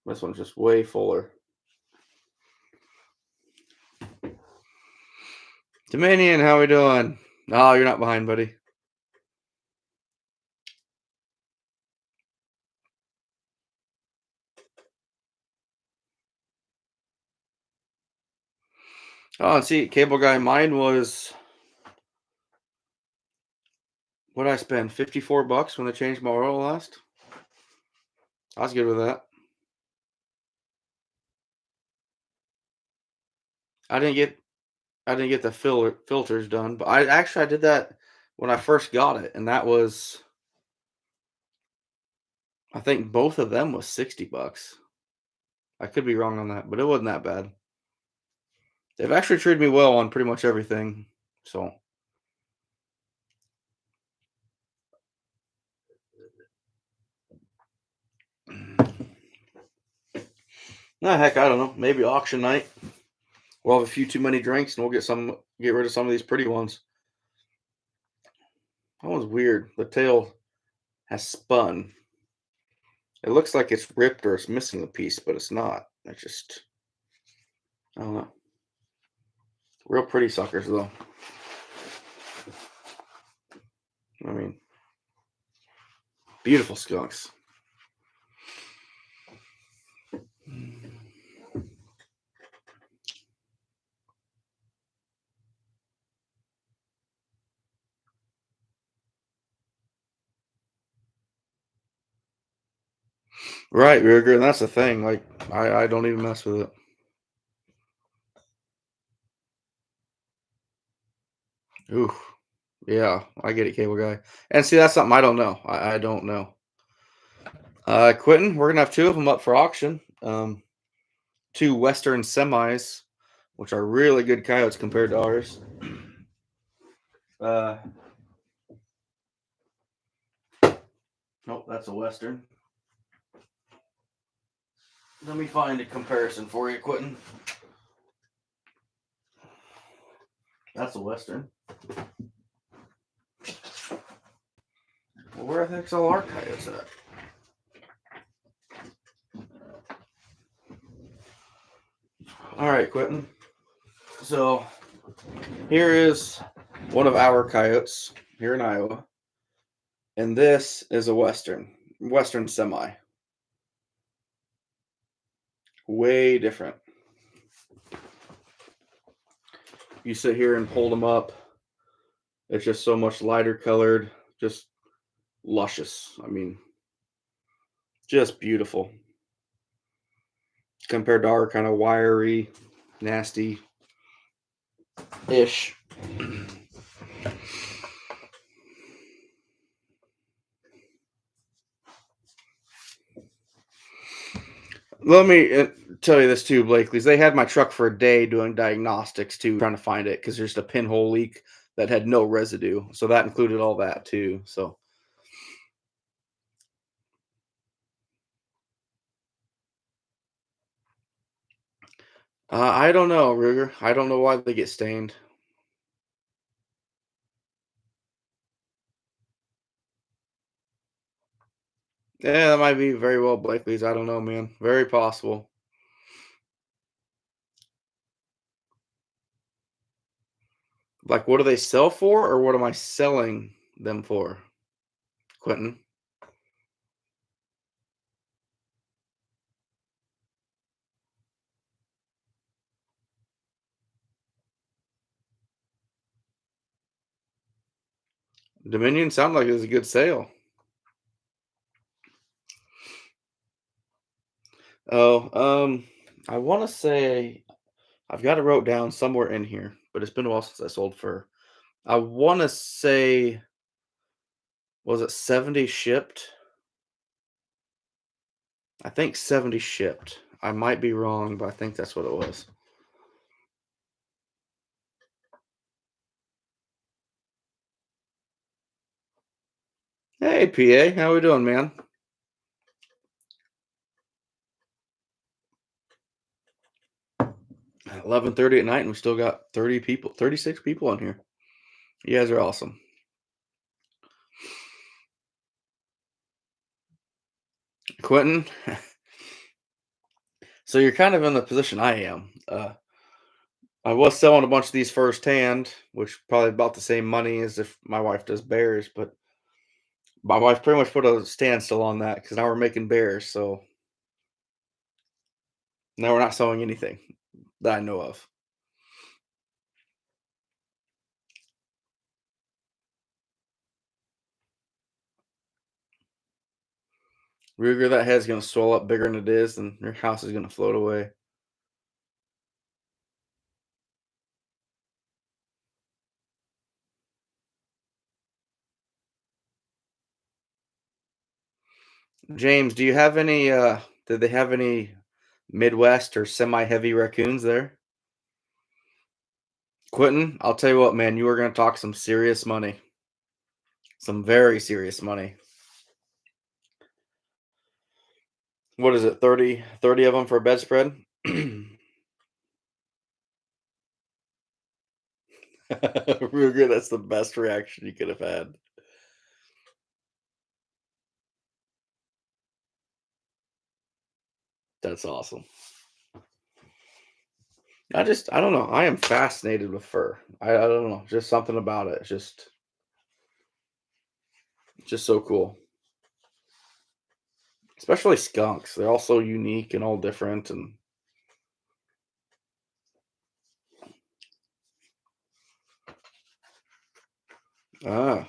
this one's just way fuller. Dominion, how we doing? Oh, you're not behind, buddy. Oh, and see, cable guy, mine was, what did I spend? $54 when they changed my oil last. I was good with that. I didn't get I didn't get the filters done, but I did that when I first got it, and that was, I think both of them was $60. I could be wrong on that, but it wasn't that bad. They've actually treated me well on pretty much everything. So, nah, heck, I don't know. Maybe auction night. We'll have a few too many drinks, and we'll get rid of some of these pretty ones. That one's weird. The tail has spun. It looks like it's ripped or it's missing a piece, but it's not. It's just, I don't know. Real pretty suckers, though. I mean, beautiful skunks. Right, Ruger, and that's the thing. Like, I don't even mess with it. Ooh, yeah, I get it, cable guy. And see, that's something I don't know. I don't know. Quentin, we're gonna have two of them up for auction. Two Western semis, which are really good coyotes compared to ours. Uh, nope, that's a Western. Let me find a comparison for you, Quentin. That's a Western. Well, where the heck's all our coyotes at? All right, Quentin. So here is one of our coyotes here in Iowa, and this is a Western semi. Way different. You sit here and hold them up. It's just so much lighter colored, just luscious. I mean, just beautiful compared to our kind of wiry, nasty ish. Let me tell you this too, Blakely's. They had my truck for a day doing diagnostics too, trying to find it because there's a pinhole leak that had no residue. So that included all that too. So I don't know, Ruger. I don't know why they get stained. Yeah, that might be very well Blakely's. I don't know, man. Very possible. Like, what do they sell for, or what am I selling them for, Quentin? Dominion sounded like it was a good sale. Oh, I want to say I've got it wrote down somewhere in here, but it's been a while since I sold fur. I want to say, was it 70 shipped? I think 70 shipped. I might be wrong, but I think that's what it was. Hey, PA, how we doing, man? 11:30 at night, and we still got 30 people, 36 people on here. You guys are awesome. Quentin, so you're kind of in the position I am. I was selling a bunch of these firsthand, which probably about the same money as if my wife does bears, but my wife pretty much put a standstill on that because now we're making bears. So now we're not selling anything that I know of. Ruger, that head's gonna swell up bigger than it is, and your house is gonna float away. James, do you have any? Did they have any Midwest or semi-heavy raccoons there? Quentin, I'll tell you what, man, you are gonna talk some serious money, some very serious money. What is it? 30 of them for a bedspread? Ruger, that's the best reaction you could have had. That's awesome. I don't know. I am fascinated with fur. I don't know. Just something about it. Just so cool. Especially skunks. They're all so unique and all different. And ah,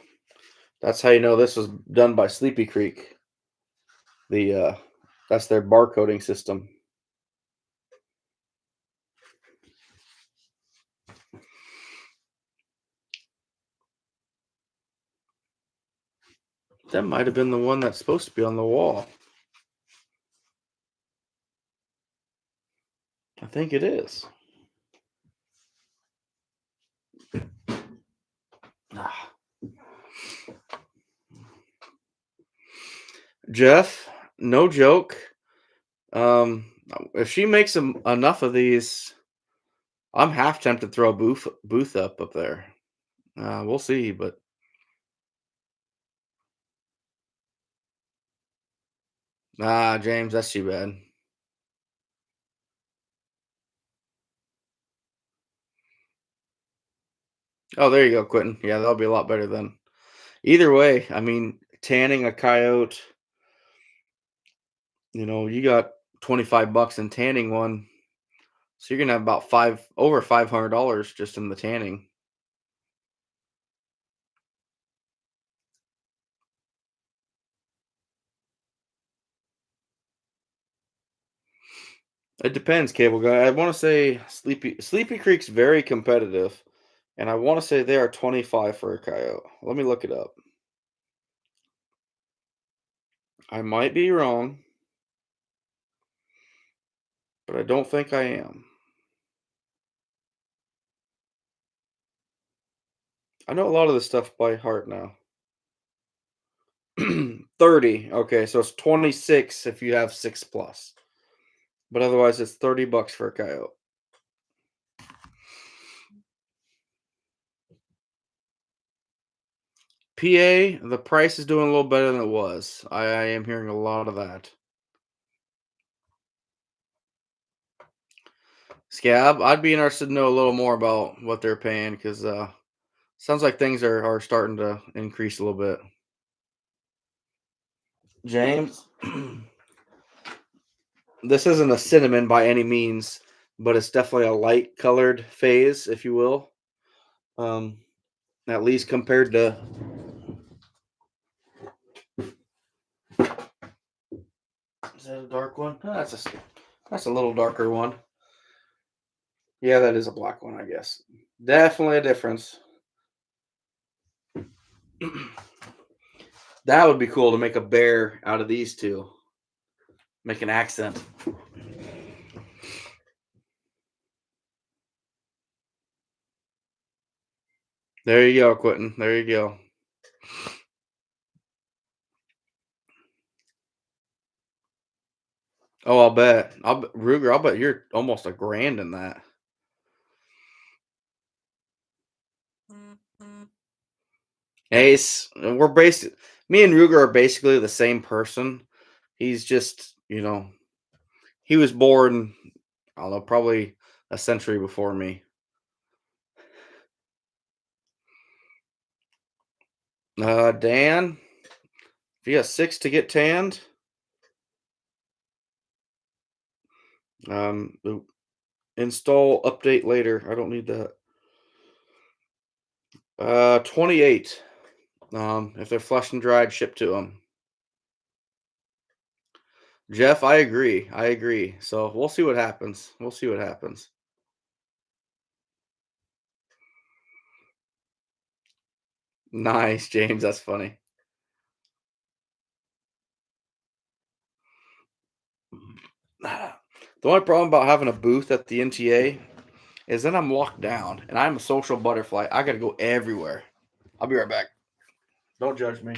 that's how you know this was done by Sleepy Creek. The that's their barcoding system. That might have been the one that's supposed to be on the wall. I think it is. Ah. Jeff, no joke. If she makes enough of these, I'm half tempted to throw a booth up there. We'll see, but James, that's too bad. Oh, there you go, Quentin. Yeah, that'll be a lot better then. Either way, I mean, tanning a coyote, you got 25 bucks in tanning one. So you're gonna have about over $500 just in the tanning. It depends, cable guy. I want to say Sleepy Creek's very competitive, and I want to say they are 25 for a coyote. Let me look it up. I might be wrong, but I don't think I am. I know a lot of this stuff by heart now. 30. Okay, so it's 26 if you have 6 plus. But otherwise it's 30 bucks for a coyote. PA, the price is doing a little better than it was. I am hearing a lot of that. Scab, I'd be interested to know a little more about what they're paying because sounds like things are starting to increase a little bit. James, this isn't a cinnamon by any means, but it's definitely a light colored phase, if you will. Um, at least compared to. Is that a dark one? Oh, that's a little darker one. Yeah, that is a black one, I guess. Definitely a difference. That would be cool to make a bear out of these two. Make an accent. There you go, Quentin. There you go. Oh, Ruger. I'll bet you're almost a grand in that. Ace, me and Ruger are basically the same person. He's just, he was born, I don't know, probably a century before me. Dan, if you got 6 to get tanned, oop, install update later. I don't need that. 28. If they're flushed and dried, ship to them. Jeff, I agree. I agree. So we'll see what happens. We'll see what happens. Nice, James. That's funny. The only problem about having a booth at the NTA is then I'm locked down and I'm a social butterfly. I got to go everywhere. I'll be right back. Don't judge me.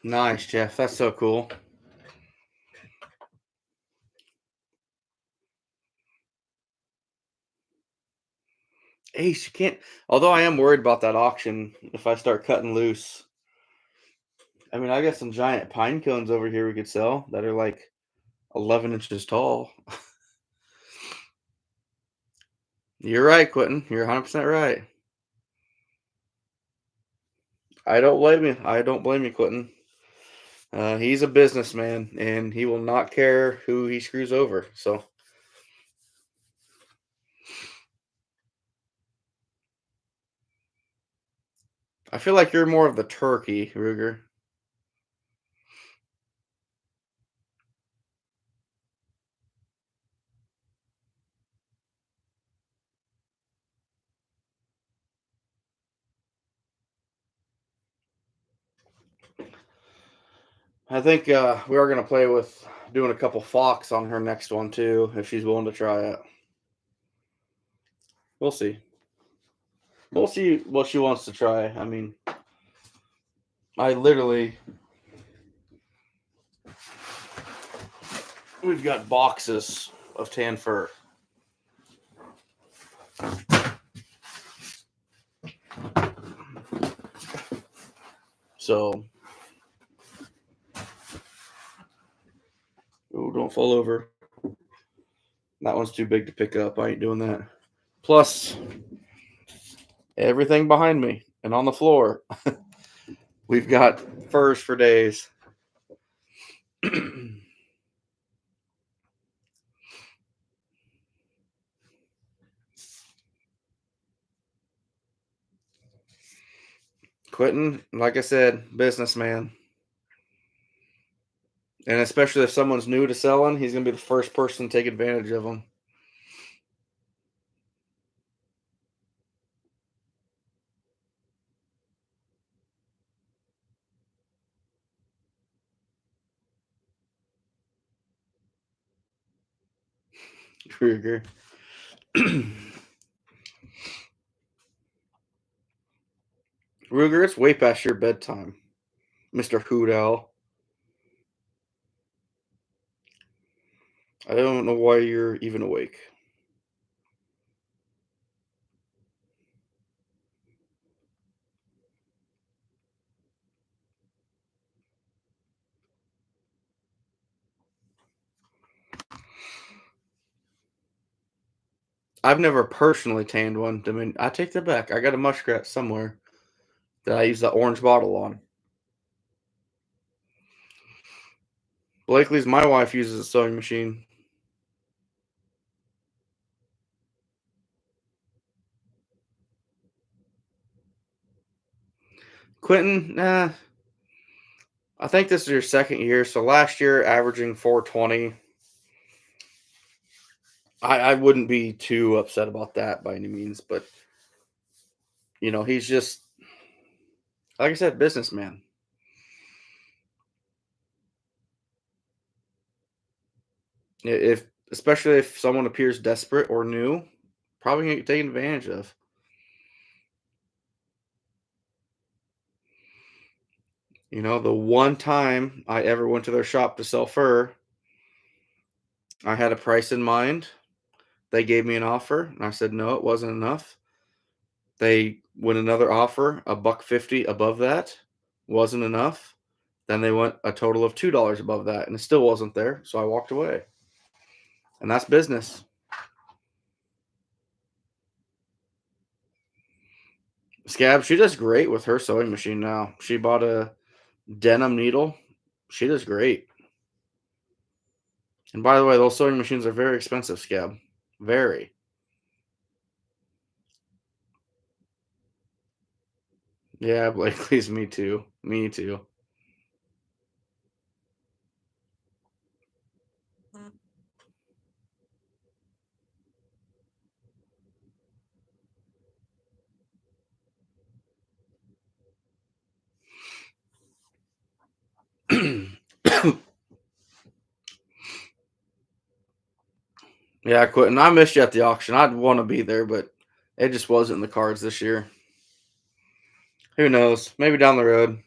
Nice, Jeff. That's so cool. Ace, you can't. Although I am worried about that auction if I start cutting loose. I mean, I got some giant pine cones over here we could sell that are like 11 inches tall. You're right, Quentin. You're 100% right. I don't blame you. I don't blame you, Quentin. He's a businessman and he will not care who he screws over. So I feel like you're more of the turkey, Ruger. I think we are going to play with doing a couple fox on her next one too, if she's willing to try it. We'll see. We'll see what she wants to try. I mean, I literally, we've got boxes of tan fur. So don't fall over. That one's too big to pick up. I ain't doing that. Plus, everything behind me and on the floor, we've got furs for days. Quentin, like I said, businessman. And especially if someone's new to selling, he's going to be the first person to take advantage of them. Ruger. Ruger, it's way past your bedtime, Mr. Hoot Owl. I don't know why you're even awake. I've never personally tanned one. I mean, I take that back. I got a muskrat somewhere that I use the orange bottle on. Blakely's my wife uses a sewing machine. Quentin, I think this is your second year. So last year, averaging 420. I wouldn't be too upset about that by any means, but he's just like I said, businessman. If especially if someone appears desperate or new, probably gonna get taken advantage of. The one time I ever went to their shop to sell fur, I had a price in mind. They gave me an offer, and I said no, it wasn't enough. They went another offer, a buck 50 above that, wasn't enough. Then they went a total of $2 above that, and it still wasn't there. So I walked away. And that's business. Scab, she does great with her sewing machine now. She bought a denim needle. She does great. And by the way, those sewing machines are very expensive, Scab. Very. Yeah, Blakely's me too. Me too. Yeah, Quentin, I missed you at the auction. I'd want to be there, but it just wasn't in the cards this year. Who knows? Maybe down the road.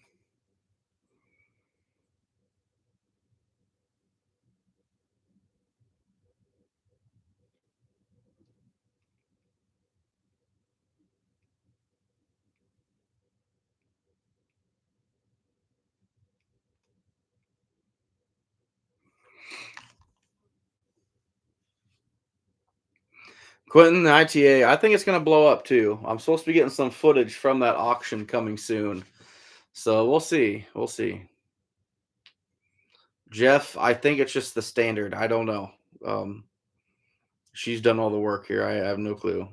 Quentin, the ITA, I think it's going to blow up too. I'm supposed to be getting some footage from that auction coming soon. So we'll see. We'll see. Jeff, I think it's just the standard. I don't know. Um, she's done all the work here. I have no clue.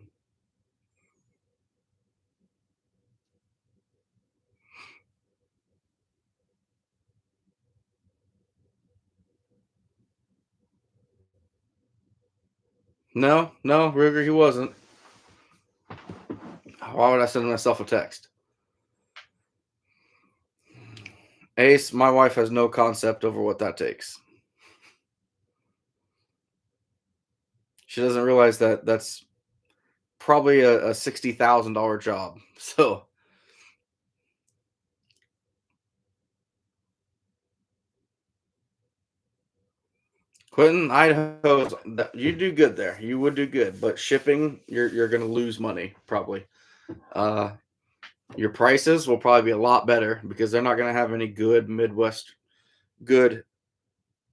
No, no, Ruger, he wasn't. Why would I send myself a text? Ace, my wife has no concept over what that takes. She doesn't realize that that's probably a $60,000 job. So, Quentin, Idaho, you do good there. You would do good, but shipping, you're going to lose money probably. Uh, your prices will probably be a lot better because they're not going to have any good Midwest, good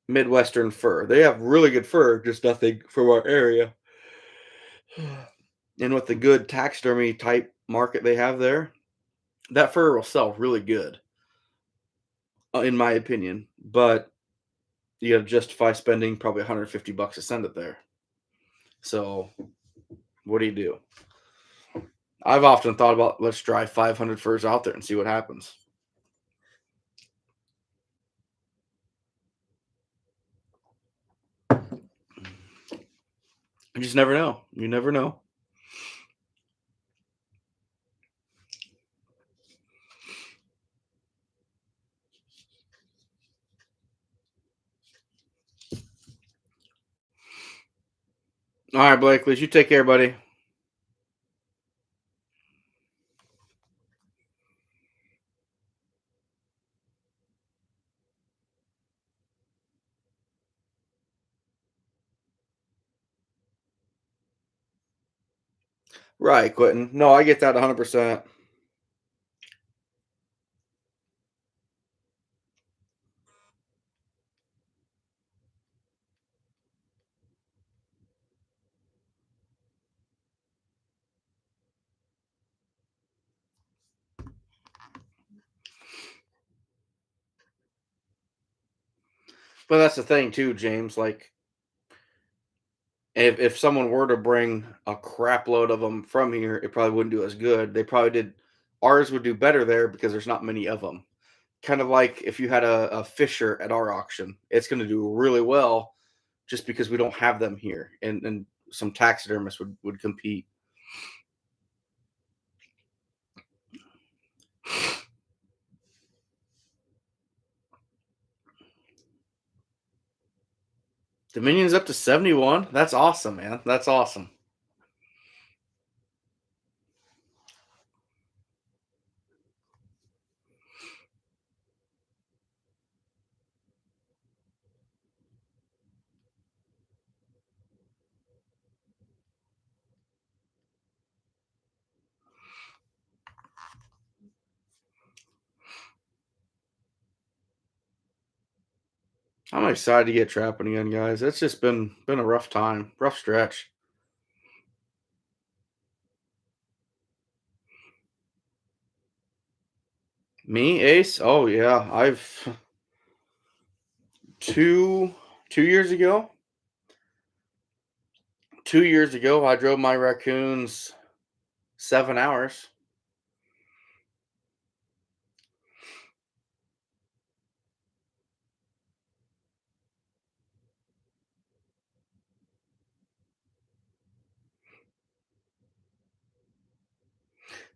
Midwestern fur. They have really good fur, just nothing from our area. And with the good taxidermy type market they have there, that fur will sell really good, in my opinion. But you got to justify spending probably 150 bucks to send it there. So what do you do? I've often thought about let's drive 500 furs out there and see what happens. You just never know. You never know. All right, Blakely, you take care, buddy. Right, Quentin. No, I get that 100%. But that's the thing too, James. Like, if someone were to bring a crap load of them from here, it probably wouldn't do as good. They probably did. Ours would do better there because there's not many of them. Kind of like if you had a Fisher at our auction, it's going to do really well just because we don't have them here, and some taxidermists would compete. Dominion's up to 71. That's awesome, man. That's awesome. I'm excited to get trapping again, guys. It's just been a rough time, rough stretch. Me, Ace. Oh yeah, I've 2 2 years ago. 2 years ago, I drove my raccoons 7 hours.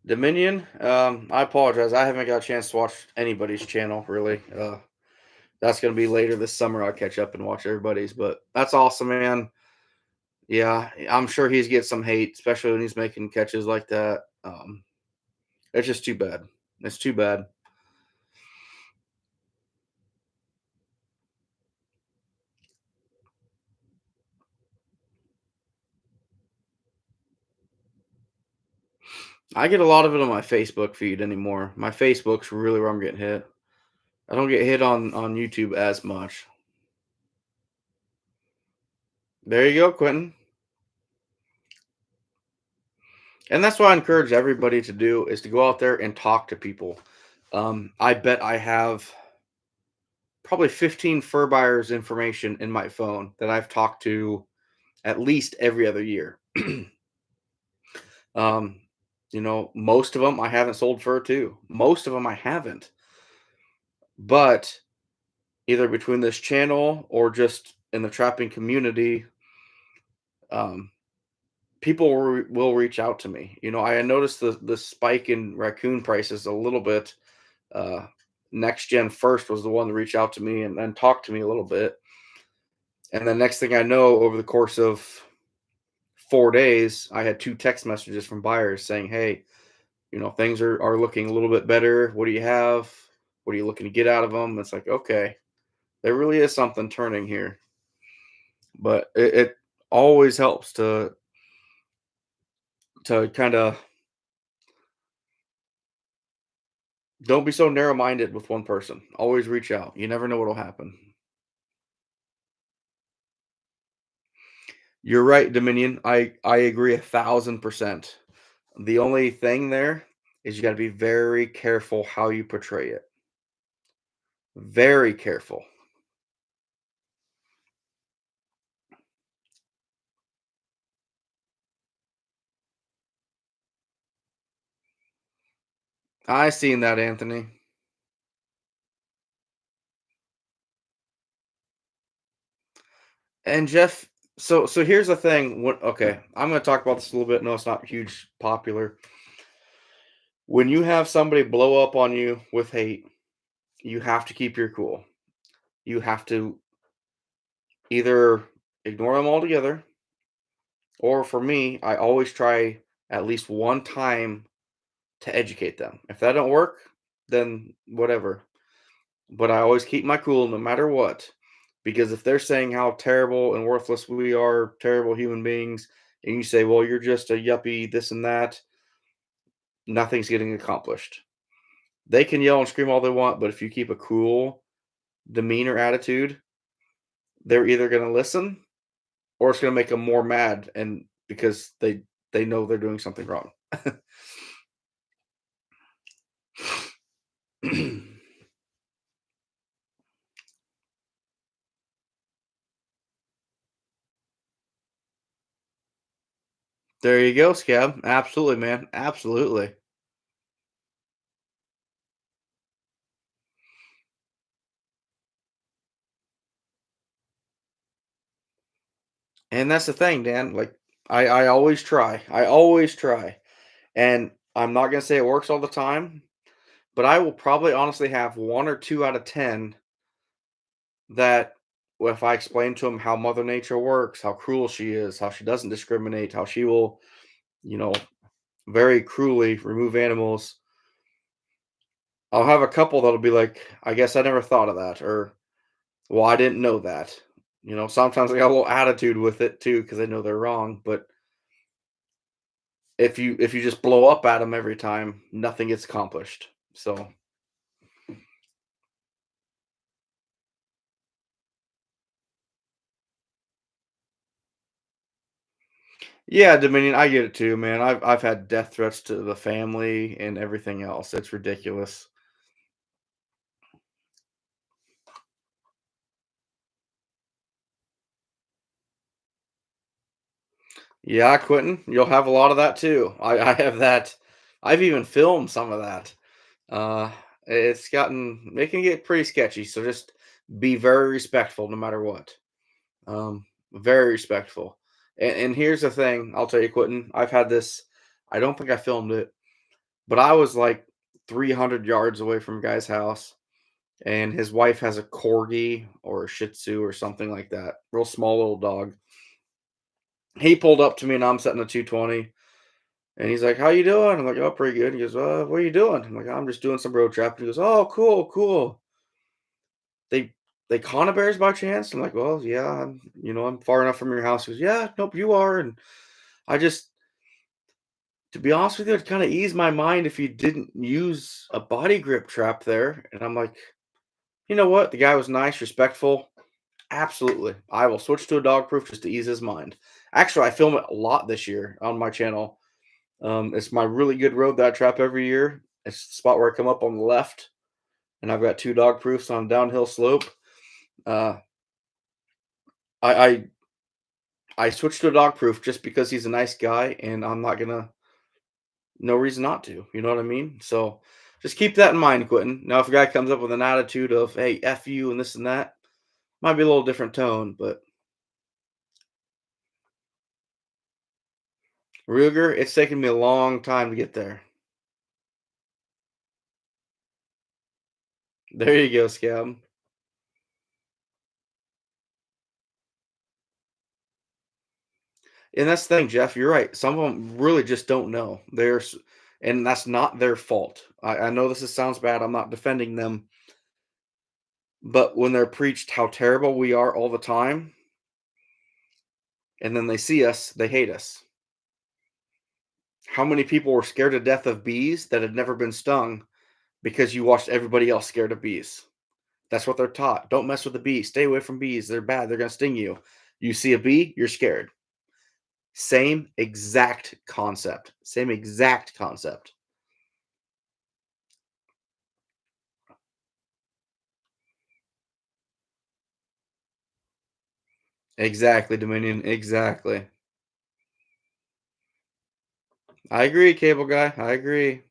Dominion. I apologize. I haven't got a chance to watch anybody's channel really. That's gonna be later this summer. I'll catch up and watch everybody's. But that's awesome, man. Yeah, I'm sure he's get some hate, especially when he's making catches like that. It's just too bad. It's too bad. I get a lot of it on my Facebook feed anymore. My Facebook's really where I'm getting hit. I don't get hit on YouTube as much. There you go, Quentin. And that's what I encourage everybody to do is to go out there and talk to people. I bet I have probably 15 fur buyers information in my phone that I've talked to at least every other year. um, most of them I haven't sold fur to. Most of them I haven't. But either between this channel or just in the trapping community, um, people will reach out to me. I noticed the spike in raccoon prices a little bit. Uh, Next Gen First was the one to reach out to me and talk to me a little bit. And the next thing I know, over the course of 4 days, I had two text messages from buyers saying, "Hey, things are looking a little bit better. What do you have? What are you looking to get out of them?" It's like, okay, there really is something turning here. But it always helps to kind of don't be so narrow minded with one person. Always reach out. You never know what'll happen. You're right, Dominion. I agree 1,000%. The only thing there is you gotta be very careful how you portray it. Very careful. I seen that, Anthony. And Jeff, so here's the thing. What okay, I'm gonna talk about this a little bit. No, it's not huge popular. When you have somebody blow up on you with hate, you have to keep your cool. You have to either ignore them altogether, or for me, I always try at least one time to educate them. If that don't work, then whatever. But I always keep my cool no matter what. Because if they're saying how terrible and worthless we are, terrible human beings, and you say, well, you're just a yuppie, this and that, nothing's getting accomplished. They can yell and scream all they want, but if you keep a cool demeanor attitude, they're either going to listen or it's going to make them more mad and because they know they're doing something wrong. There you go, Scab. Absolutely, man. Absolutely. And that's the thing, Dan. Like I always try. I always try. And I'm not gonna say it works all the time, but I will probably honestly have 1 or 2 out of 10 that if I explain to them how Mother Nature works, how cruel she is, how she doesn't discriminate, how she will, you know, very cruelly remove animals, I'll have a couple that'll be like, "I guess I never thought of that," or, "Well, I didn't know that." Sometimes I got a little attitude with it too because they know they're wrong, but if you just blow up at them every time, nothing gets accomplished. So, yeah, Dominion, I get it too, man. I've had death threats to the family and everything else. It's ridiculous. Yeah, Quentin, you'll have a lot of that too. I have that. I've even filmed some of that. Uh, it can get pretty sketchy. So just be very respectful no matter what. Very respectful. And here's the thing, I'll tell you, Quentin, I've had this. I don't think I filmed it, but I was like 300 yards away from a guy's house, and his wife has a corgi or a Shih Tzu or something like that, real small little dog. He pulled up to me, and I'm setting a 220, and he's like, "How you doing?" I'm like, "Oh, pretty good." He goes, "What are you doing?" I'm like, "I'm just doing some road trap." He goes, "Oh, cool, cool. They they conibears by chance?" I'm like, "Well, yeah, I'm far enough from your house." He goes, "Yeah, nope, you are." And I just, to be honest with you, it kind of eased my mind if you didn't use a body grip trap there. And I'm like, you know what? The guy was nice, respectful. Absolutely. I will switch to a dog proof just to ease his mind. Actually, I film it a lot this year on my channel. It's my really good road that I trap every year. It's the spot where I come up on the left, and I've got two dog proofs on a downhill slope. Uh, I, I I switched to a dog proof just because he's a nice guy, and I'm not gonna no reason not to. You know what I mean? So just keep that in mind, Quentin. Now, if a guy comes up with an attitude of "Hey, f you" and this and that, might be a little different tone, but Ruger, it's taken me a long time to get there. There you go, Scab. And that's the thing, Jeff. You're right. Some of them really just don't know. And that's not their fault. I know sounds bad. I'm not defending them, but when they're preached how terrible we are all the time, and then they see us, they hate us. How many people were scared to death of bees that had never been stung because you watched everybody else scared of bees? That's what they're taught. Don't mess with the bee. Stay away from bees. They're bad. They're going to sting you. You see a bee, you're scared. Same exact concept. Same exact concept. Exactly, Dominion. Exactly. I agree, cable guy. I agree.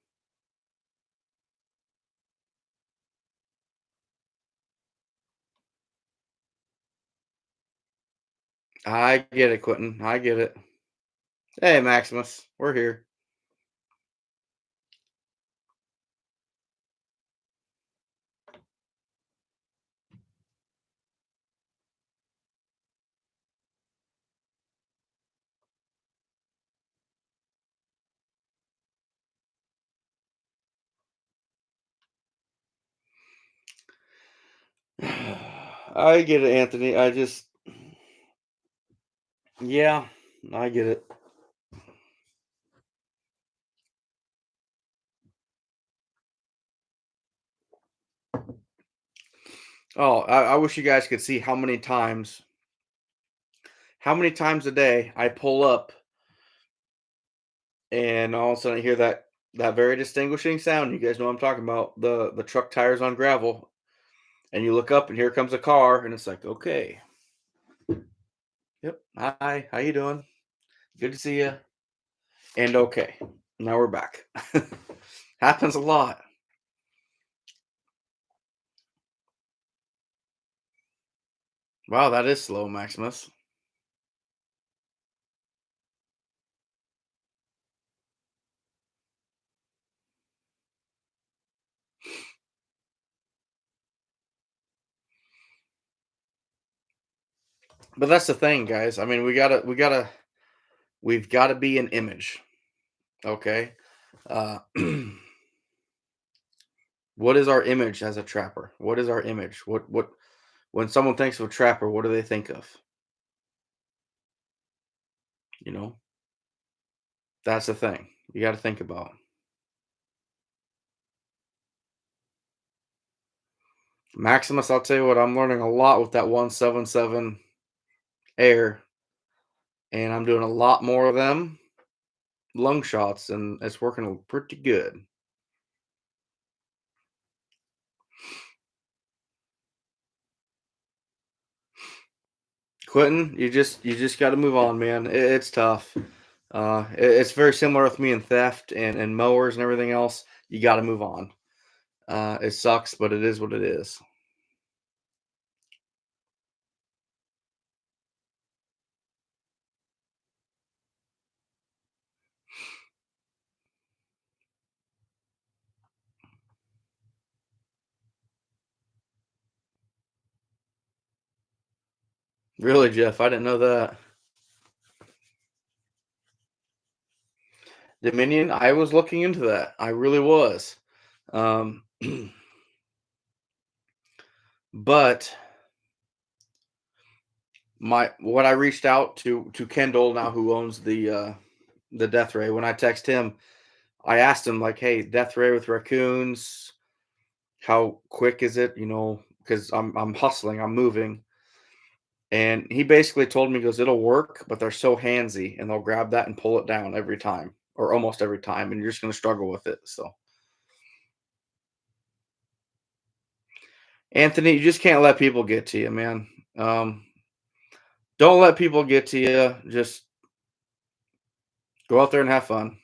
I get it, Quentin. I get it. Hey, Maximus. We're here. I get it, Anthony. Yeah, I get it. Oh, I wish you guys could see how many times a day I pull up and all of a sudden I hear that very distinguishing sound. You guys know what I'm talking about. The truck tires on gravel. And you look up and here comes a car and it's like, okay. Yep. Hi, how you doing? Good to see you. And okay. Now we're back. Happens a lot. Wow, that is slow, Maximus. But that's the thing, guys. I mean, we've gotta be an image. Okay. Uh what is our image as a trapper? What is our image? What when someone thinks of a trapper, what do they think of? You know? That's the thing. You gotta think about. Maximus, I'll tell you what, I'm learning a lot with that 177 air, and I'm doing a lot more of them lung shots, and it's working pretty good. Quentin, you just got to move on, man. It's tough. It's very similar with me and theft and mowers and everything else. You got to move on. It sucks, but it is what it is. Really, Jeff, I didn't know that. Dominion, I was looking into that. I really was. Um, but my what I reached out to Kendall now, who owns the Death Ray. When I text him, I asked him like, "Hey, Death Ray with raccoons, how quick is it? You know, because I'm hustling, I'm moving." And he basically told me, he goes, "It'll work, but they're so handsy, and they'll grab that and pull it down every time, or almost every time, and you're just gonna struggle with it." So, Anthony, you just can't let people get to you, man. Um, don't let people get to you. Just go out there and have fun.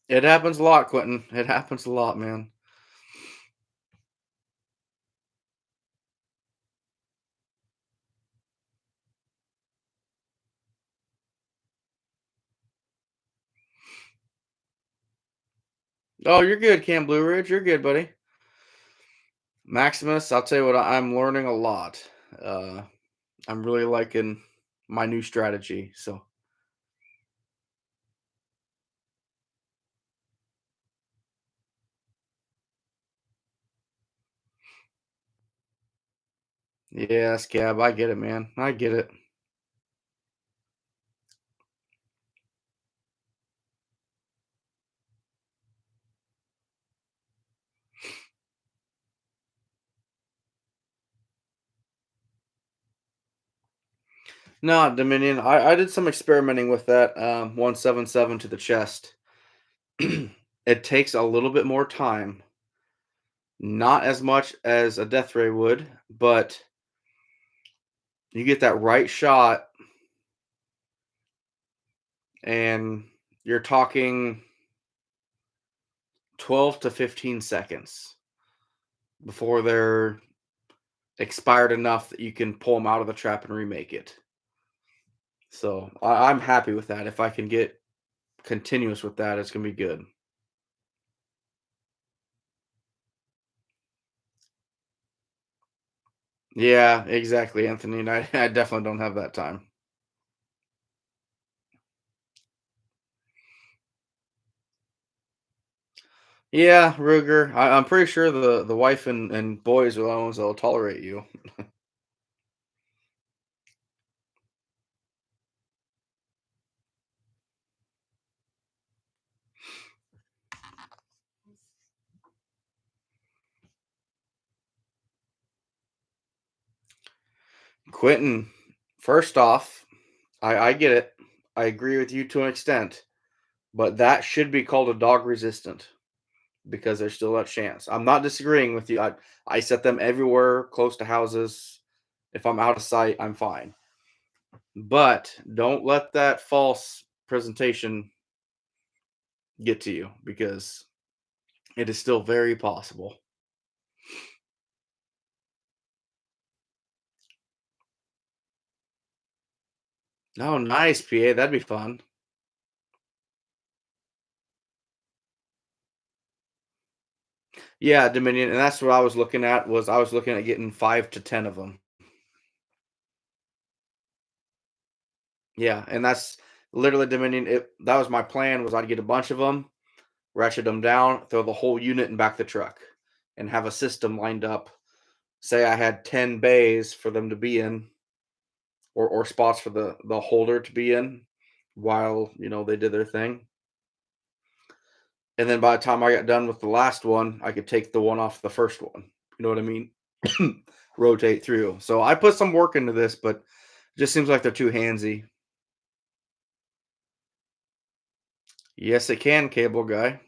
It happens a lot, Quentin. It happens a lot, man. Oh, you're good, Cam Blue Ridge. You're good, buddy. Maximus, I'll tell you what, I'm learning a lot. Uh, I'm really liking my new strategy. So, yeah, Scab, I get it, man. I get it. No, Dominion. I did some experimenting with that 177 to the chest. It takes a little bit more time, not as much as a death ray would, but you get that right shot, and you're talking 12 to 15 seconds before they're expired enough that you can pull them out of the trap and remake it. So I'm happy with that. If I can get continuous with that, it's gonna be good. Yeah, exactly, Anthony. And I, I definitely don't have that time. Yeah, Ruger. I'm pretty sure the wife and boys are the ones that'll tolerate you. Quentin, first off, I get it. I agree with you to an extent, but that should be called a dog resistant because there's still that chance. I'm not disagreeing with you. I set them everywhere close to houses. If I'm out of sight, I'm fine. But don't let that false presentation get to you because it is still very possible. Oh, nice, PA. That'd be fun. Yeah, Dominion, and that's what I was looking at. Was I was looking at getting 5 to 10 of them. Yeah, and that's literally Dominion. That was my plan. Was I'd get a bunch of them, ratchet them down, throw the whole unit in back the truck, and have a system lined up. Say I had 10 bays for them to be in, or spots for the holder to be in, while they did their thing. And then by the time I got done with the last one, I could take the one off the first one. You know what I mean? Rotate through. So I put some work into this, but it just seems like they're too handsy. Yes, it can, cable guy.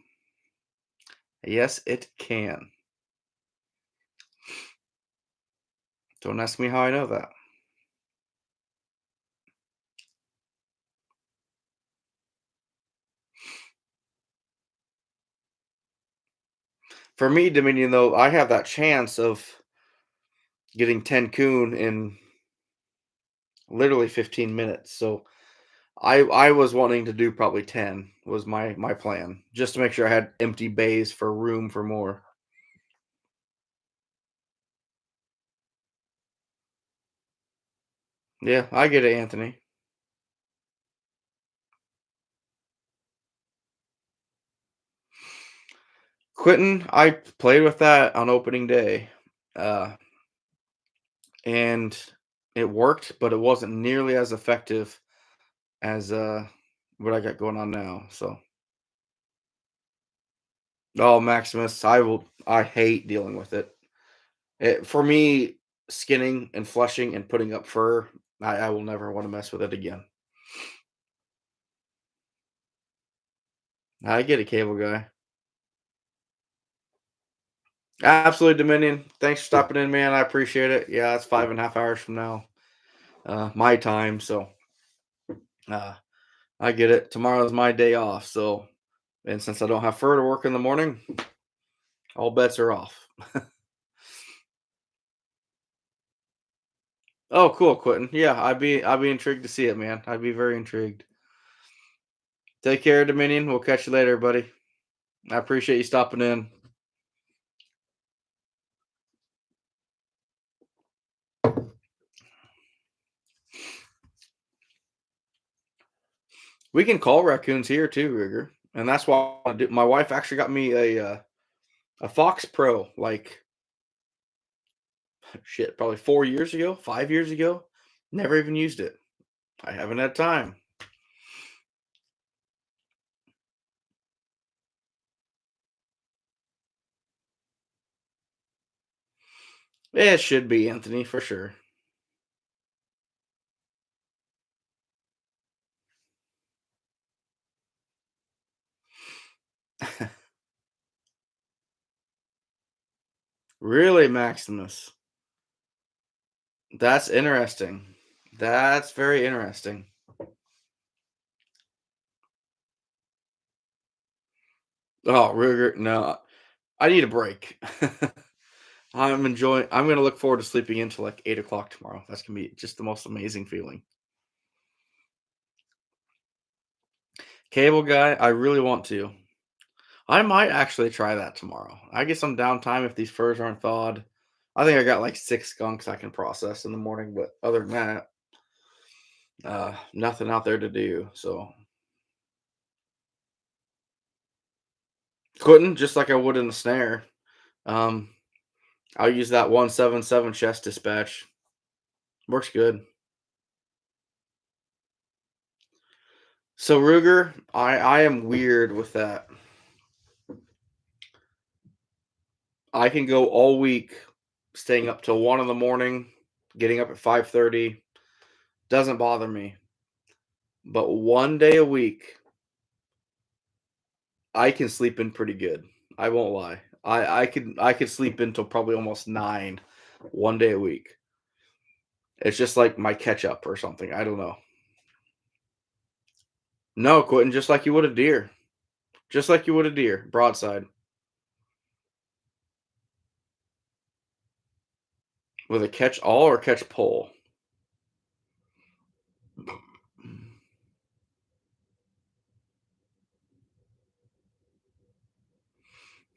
Yes, it can. Don't ask me how I know that. For me, Dominion, though, I have that chance of getting 10 coon in literally 15 minutes. So I was wanting to do probably 10 was my plan, just to make sure I had empty bays for room for more. Yeah, I get it, Anthony. Quentin, I played with that on opening day, uh, and it worked, but it wasn't nearly as effective as what I got going on now. So, oh, Maximus, I hate dealing with it. For me, skinning and flushing and putting up fur, I will never want to mess with it again. I get it, cable guy. Absolutely, Dominion. Thanks for stopping in, man. I appreciate it. Yeah, it's 5.5 hours from now, my time. So, uh, I get it. Tomorrow's my day off. So, and since I don't have fur to work in the morning, all bets are off. Oh, cool, Quentin. Yeah, I'd be intrigued to see it, man. I'd be very intrigued. Take care, Dominion. We'll catch you later, buddy. I appreciate you stopping in. We can call raccoons here too, Rigger, and that's why my wife actually got me a Fox Pro like shit, probably 4 years ago, 5 years ago. Never even used it. I haven't had time. Yeah, it should be Anthony for sure. Really, Maximus? That's interesting. That's very interesting. Oh, Ruger, no, I need a break. I'm gonna look forward to sleeping until like 8 o'clock tomorrow. That's gonna be just the most amazing feeling. Cable guy, I really want to. I might actually try that tomorrow. I get some downtime if these furs aren't thawed. I think I got like 6 skunks I can process in the morning, but other than that, nothing out there to do. So couldn't just like I would in the snare. Um, I'll use that 177 chest dispatch. Works good. So Ruger, I am weird with that. I can go all week staying up till 1 in the morning, getting up at 5:30. Doesn't bother me. But one day a week, I can sleep in pretty good. I won't lie. I could sleep until probably almost 9 one day a week. It's just like my catch up or something. I don't know. No, Quentin, just like you would a deer. Just like you would a deer, broadside. With a catch all or catch pole.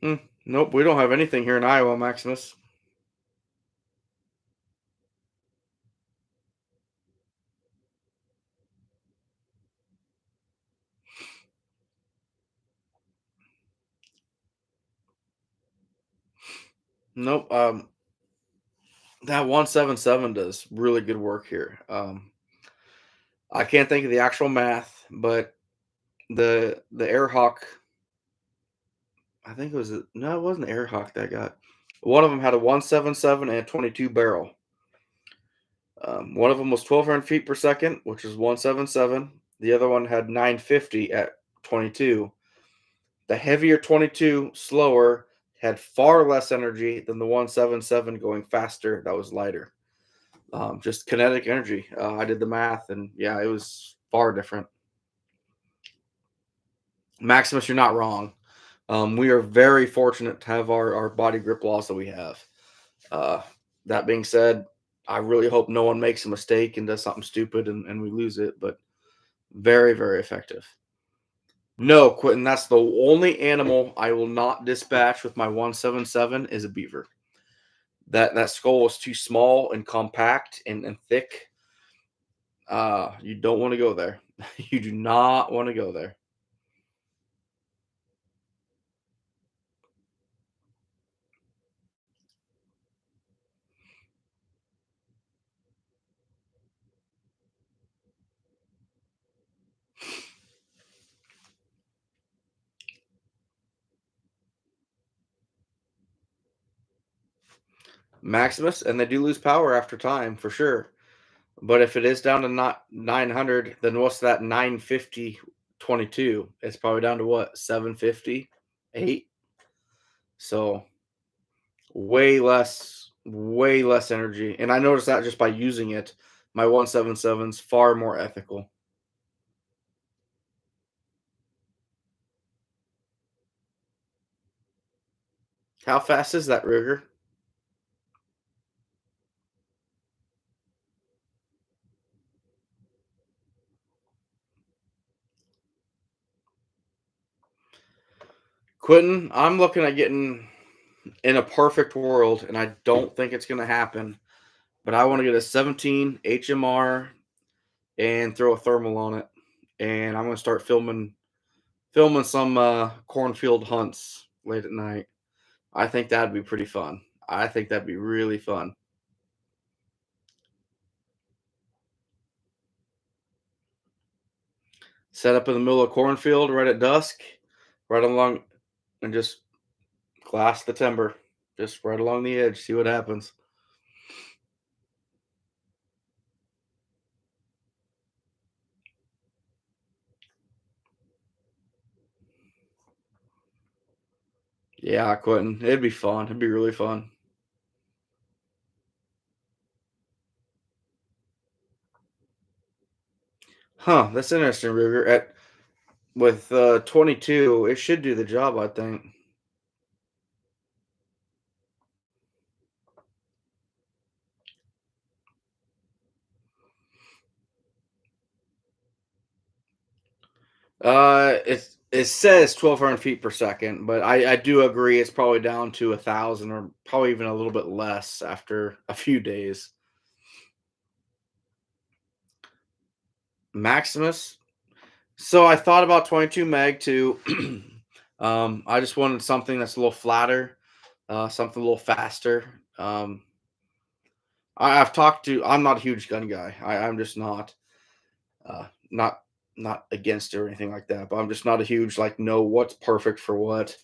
Hmm. Nope, we don't have anything here in Iowa, Maximus. Nope. That 177 does really good work here. I can't think of the actual math, but the Airhawk, I think it was no, it wasn't the Airhawk that got. One of them had a 177 and a 22 barrel. One of them was 1,200 feet per second, which is 177. The other one had 950 at 22. The heavier 22, slower, had far less energy than the 177 going faster. That was lighter. Just kinetic energy. I did the math, and yeah, it was far different. Maximus, you're not wrong. We are very fortunate to have our body grip laws that we have. Uh, that being said, I really hope no one makes a mistake and does something stupid and we lose it, but very, very effective. No, Quentin, that's the only animal I will not dispatch with my 177 is a beaver. That skull is too small and compact and thick. You don't want to go there. You do not want to go there. Maximus, and they do lose power after time for sure. But if it is down to not 900, then what's that 950 22? It's probably down to what, 750, 8? So way less energy. And I noticed that just by using it. My 177's far more ethical. How fast is that, Ruger? Quentin, I'm looking at getting in a perfect world, and I don't think it's going to happen. But I want to get a 17 HMR and throw a thermal on it, and I'm going to start filming some cornfield hunts late at night. I think that'd be pretty fun. I think that'd be really fun. Set up in the middle of a cornfield right at dusk, right along, and just glass the timber, just right along the edge. See what happens. Yeah, Quentin, it'd be fun. It'd be really fun. Huh, that's interesting, Ruger. At with 22, it should do the job, I think. It says 1,200 feet per second, but I do agree it's probably down to 1,000 or probably even a little bit less after a few days. Maximus. So I thought about 22 meg too. I just wanted something that's a little flatter, something a little faster. I've talked to. I'm not a huge gun guy. I'm just not. Not against it or anything like that, but I'm just not a huge like know what's perfect for what.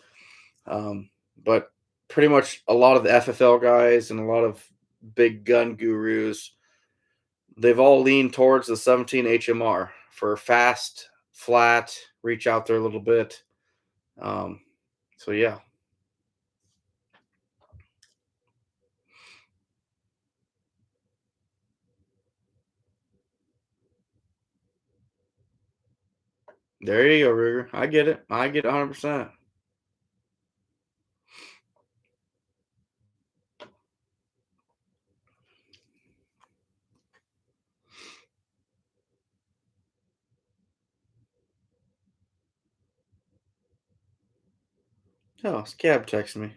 Um, but pretty much a lot of the FFL guys and a lot of big gun gurus, they've all leaned towards the 17 HMR for fast, flat, reach out there a little bit. Um, so yeah, there you go, Ruger. I get it. I get it 100%. Oh, Scab texted me.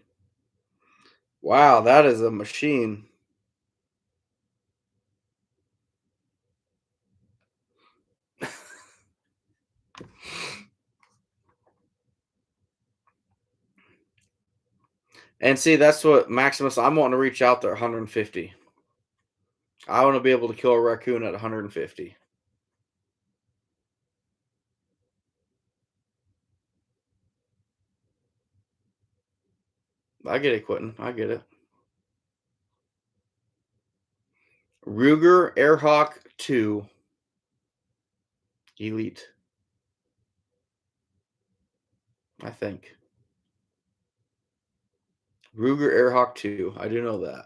Wow, that is a machine. And see, that's what Maximus. I'm wanting to reach out there 150. I want to be able to kill a raccoon at 150. I get it, Quentin. I get it. Ruger Airhawk 2 Elite, I think. Ruger Airhawk 2. I do know that.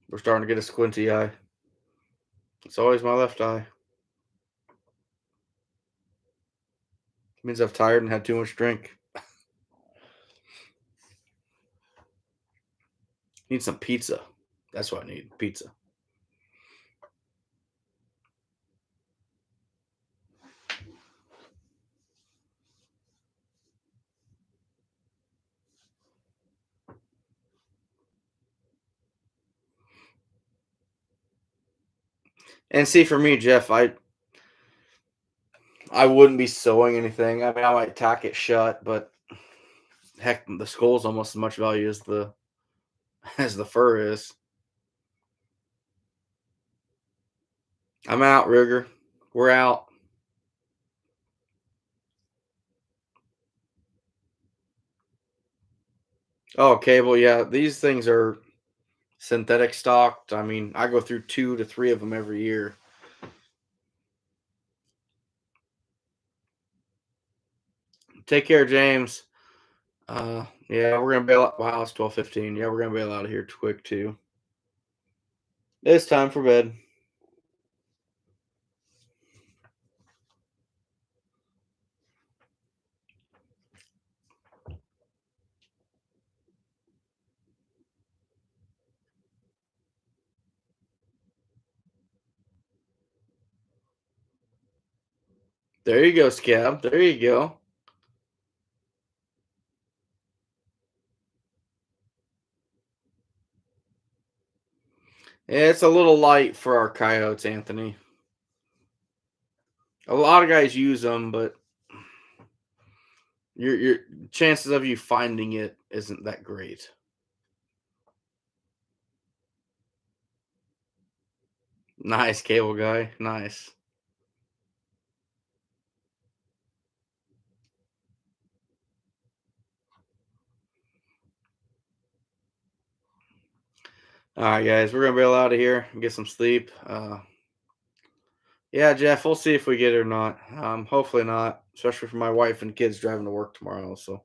We're starting to get a squinty eye. It's always my left eye. It means I've tired and had too much drink. Need some pizza. That's what I need. Pizza. And see, for me, Jeff, I wouldn't be sewing anything. I mean, I might tack it shut, but heck, the skull's almost as much value as the as the fur is. I'm out, Ruger. We're out. Oh, cable. Yeah, these things are synthetic stocked. I mean, I go through 2 to 3 of them every year. Take care, James. Yeah, we're gonna bail out. Wow, it's 12:15. Yeah, we're gonna bail out of here quick too. It's time for bed. There you go, Scab. There you go. Yeah, it's a little light for our coyotes, Anthony. A lot of guys use them, but your chances of you finding it isn't that great. Nice, cable guy. Nice. All right, guys, we're gonna bail out of here and get some sleep. Yeah, Jeff, we'll see if we get it or not. Hopefully not, especially for my wife and kids driving to work tomorrow. So,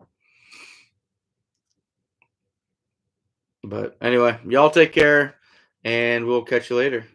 But anyway, y'all take care, and we'll catch you later.